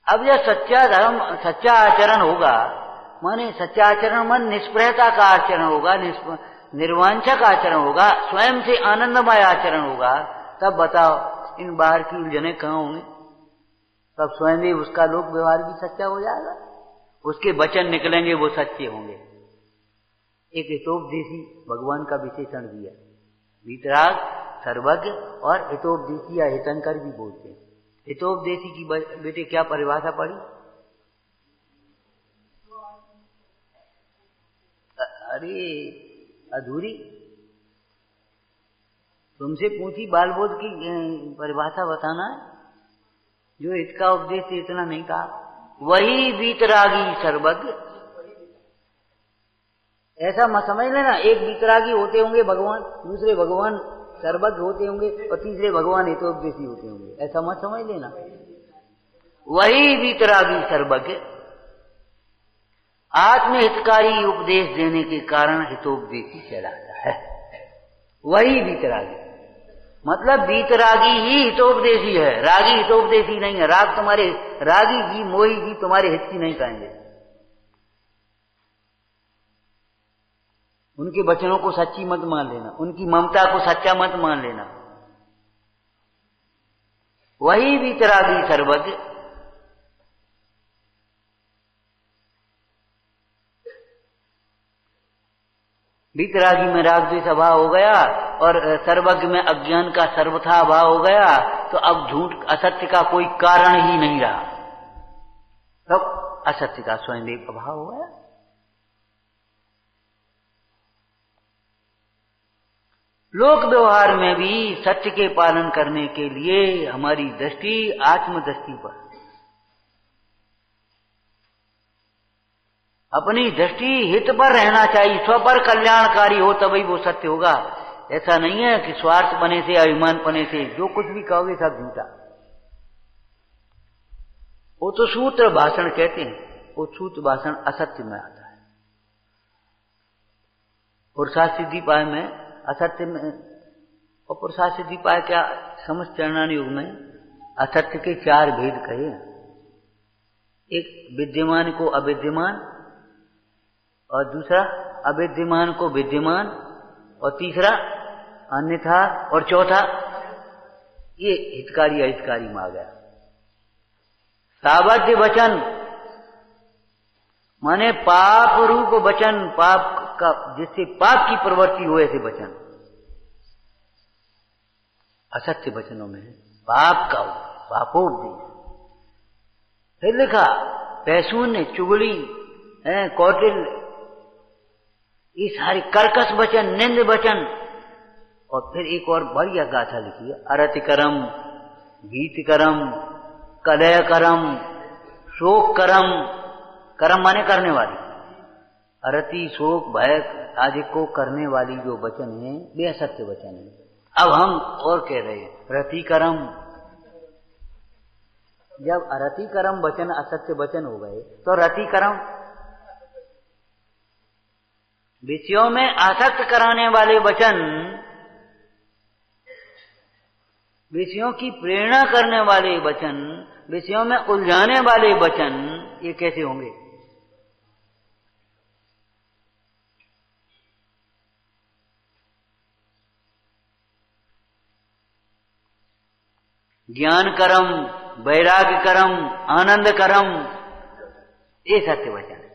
अब यह सच्चा धर्म, सच्चा आचरण होगा, माने सच्चा आचरण मन निष्प्रहता का आचरण होगा, निर्वांछक आचरण होगा, स्वयं से आनंदमय आचरण होगा। तब बताओ इन बाहर की उलझने कहां होंगी? तब स्वयं ही उसका लोक व्यवहार भी सच्चा हो जाएगा, उसके वचन निकलेंगे वो सच्चे होंगे। एक हितोपदेशी भगवान का विशेषण दिया, वीतराग, सर्वज्ञ और हितोपदेशी या हितंकर भी बोलते हैं। हितोपदेशी की बेटे क्या परिभाषा पड़ी? अरे अधूरी, तुमसे पूछी बालबोध की परिभाषा बताना है, जो इसका उपदेश इतना नहीं कहा। वही वीतरागी सर्वज्ञ, ऐसा मत समझ लेना एक वीतरागी होते होंगे भगवान, दूसरे भगवान सर्वज्ञ होते होंगे और तीसरे भगवान हितोपदेशी होते होंगे, ऐसा मत समझ लेना। वही वीतरागी सर्वज्ञ आत्महितकारी उपदेश देने के कारण हितोपदेशी कहलाता है। वही वीतरागी, मतलब वीतरागी ही हितोपदेशी है, रागी हितोपदेशी नहीं है। राग तुम्हारे, रागी जी मोही जी तुम्हारे हित की नहीं कहेंगे, उनके वचनों को सच्ची मत मान लेना, उनकी ममता को सच्चा मत मान लेना। वही वीतरागी सर्वज्ञ वीतरागी में राग द्वेष अभाव हो गया और सर्वज्ञ में अज्ञान का सर्वथा अभाव हो गया, तो अब झूठ असत्य का कोई कारण ही नहीं रहा, तब असत्य का स्वयं एक अभाव हो गया। लोक व्यवहार में भी सत्य के पालन करने के लिए हमारी दृष्टि आत्मदृष्टि पर, अपनी दृष्टि हित पर रहना चाहिए, स्व पर कल्याणकारी हो तभी वो सत्य होगा। ऐसा नहीं है कि स्वार्थ बने से, अभिमान बने से जो कुछ भी कहोगे सब झूठा। वो तो सूत्र भाषण कहते हैं, वो सूत्र भाषण असत्य में आता है। पुरुषार्थ सिद्धिपाय में असत्य में, और पुरुषार्थ सिद्धिपाय क्या समस्त चरणान युग में असत्य के 4 भेद कहे। एक विद्यमान को अविद्यमान, और दूसरा अविद्यमान को विद्यमान, और तीसरा अन्यथा, और चौथा ये हितकारी अहितकारी में आ गया। सावध्य वचन माने पाप रूप वचन, पाप का जिससे पाप की प्रवृत्ति हो ऐसे वचन असत्य वचनों में है। पाप का पापोपदेश। फिर लिखा पैशून्य, चुगली, कौटिल्य, ये सारे कर्कश वचन, निंद वचन। और फिर एक और बढ़िया गाथा लिखी है, अरतिकरम, गीतकरम, कलयकरम, शोककरम। करम माने करने वाली, अरति, शोक, भय आदि को करने वाली जो वचन है वे असत्य वचन है। अब हम और कह रहे हैं रतिकरम। जब अरतिकरम वचन असत्य वचन हो गए तो रतिकरम विषयों में आसक्त कराने वाले वचन, विषयों की प्रेरणा करने वाले वचन, विषयों में उलझाने वाले वचन, ये कैसे होंगे? ज्ञान करम, वैराग्य करम, आनंद करम, ये सत्य वचन है।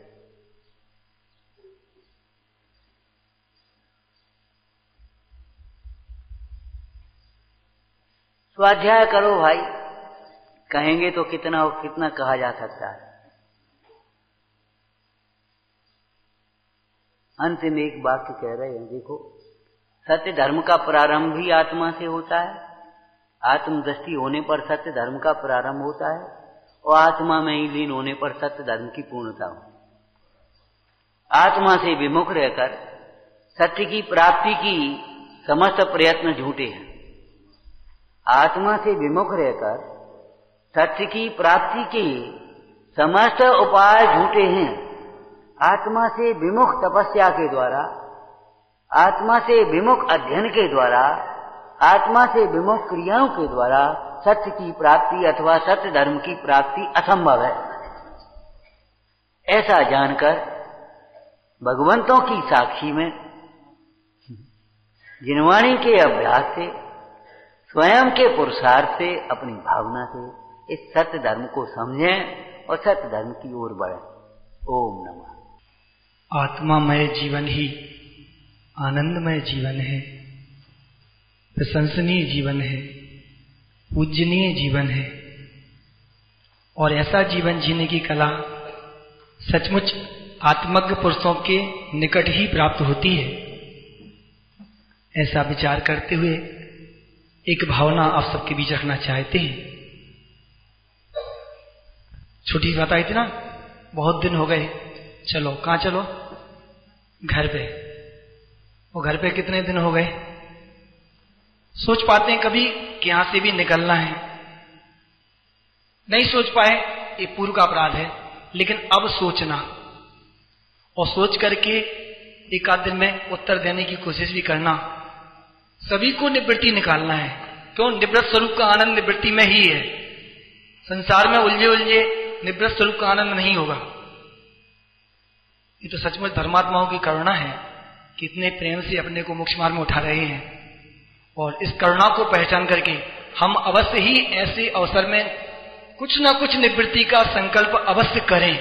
स्वाध्याय करो भाई, कहेंगे तो कितना और कितना कहा जा सकता है। अंत में एक वाक्य कह रहे हैं, देखो सत्य धर्म का प्रारंभ भी आत्मा से होता है। आत्मदृष्टि होने पर सत्य धर्म का प्रारंभ होता है, और आत्मा में ही लीन होने पर सत्य धर्म की पूर्णता हो। आत्मा से विमुख रहकर सत्य की प्राप्ति की समस्त प्रयत्न झूठे हैं। आत्मा से विमुख रहकर सत्य की प्राप्ति के समस्त उपाय झूठे हैं। आत्मा से विमुख तपस्या के द्वारा, आत्मा से विमुख अध्ययन के द्वारा, आत्मा से विमुख क्रियाओं के द्वारा सत्य की प्राप्ति अथवा सत्य धर्म की प्राप्ति असंभव है। ऐसा जानकर भगवंतों की साक्षी में जिनवाणी के अभ्यास से, स्वयं के पुरुषार्थ से, अपनी भावना से इस सत्य धर्म को समझें और सत्य धर्म की ओर बढ़ें। ओम नमः। आत्मामय जीवन ही आनंदमय जीवन है, प्रशंसनीय जीवन है, पूजनीय जीवन है। और ऐसा जीवन जीने की कला सचमुच आत्मज्ञ पुरुषों के निकट ही प्राप्त होती है। ऐसा विचार करते हुए एक भावना आप सबके बीच रखना चाहते हैं। छोटी सी बात आई थी ना, बहुत दिन हो गए, चलो कहाँ चलो? घर पे। वो घर पे कितने दिन हो गए? सोच पाते हैं कभी कि यहां से भी निकलना है, नहीं सोच पाए, ये पूर्व का अपराध है। लेकिन अब सोचना और सोच करके एक आध दिन में उत्तर देने की कोशिश भी करना। सभी को निवृत्ति निकालना है। क्यों? निवृत्त स्वरूप का आनंद निवृत्ति में ही है। संसार में उलझे उलझे निवृत्त स्वरूप का आनंद नहीं होगा। ये तो सचमुच धर्मात्माओं की करुणा है कि इतने प्रेम से अपने को मोक्ष मार्ग में उठा रहे हैं। और इस करुणा को पहचान करके हम अवश्य ही ऐसे अवसर में कुछ न कुछ निवृत्ति का संकल्प अवश्य करें।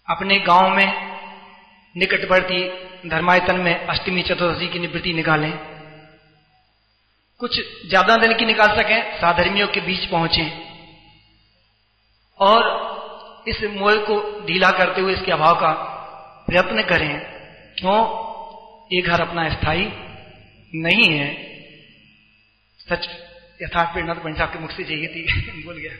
अपने गांव में निकटवर्ती धर्मायतन में अष्टमी चतुर्दशी की निवृत्ति निकालें, कुछ ज्यादा दिन की निकाल सकें, साधर्मियों के बीच पहुंचे और इस मोल को ढीला करते हुए इसके अभाव का प्रयत्न करें। क्यों? ये घर अपना स्थायी नहीं है। सच यथार्थ प्रेरणा तो पंडित साहब के मुख से चाहिए थी, भूल गया।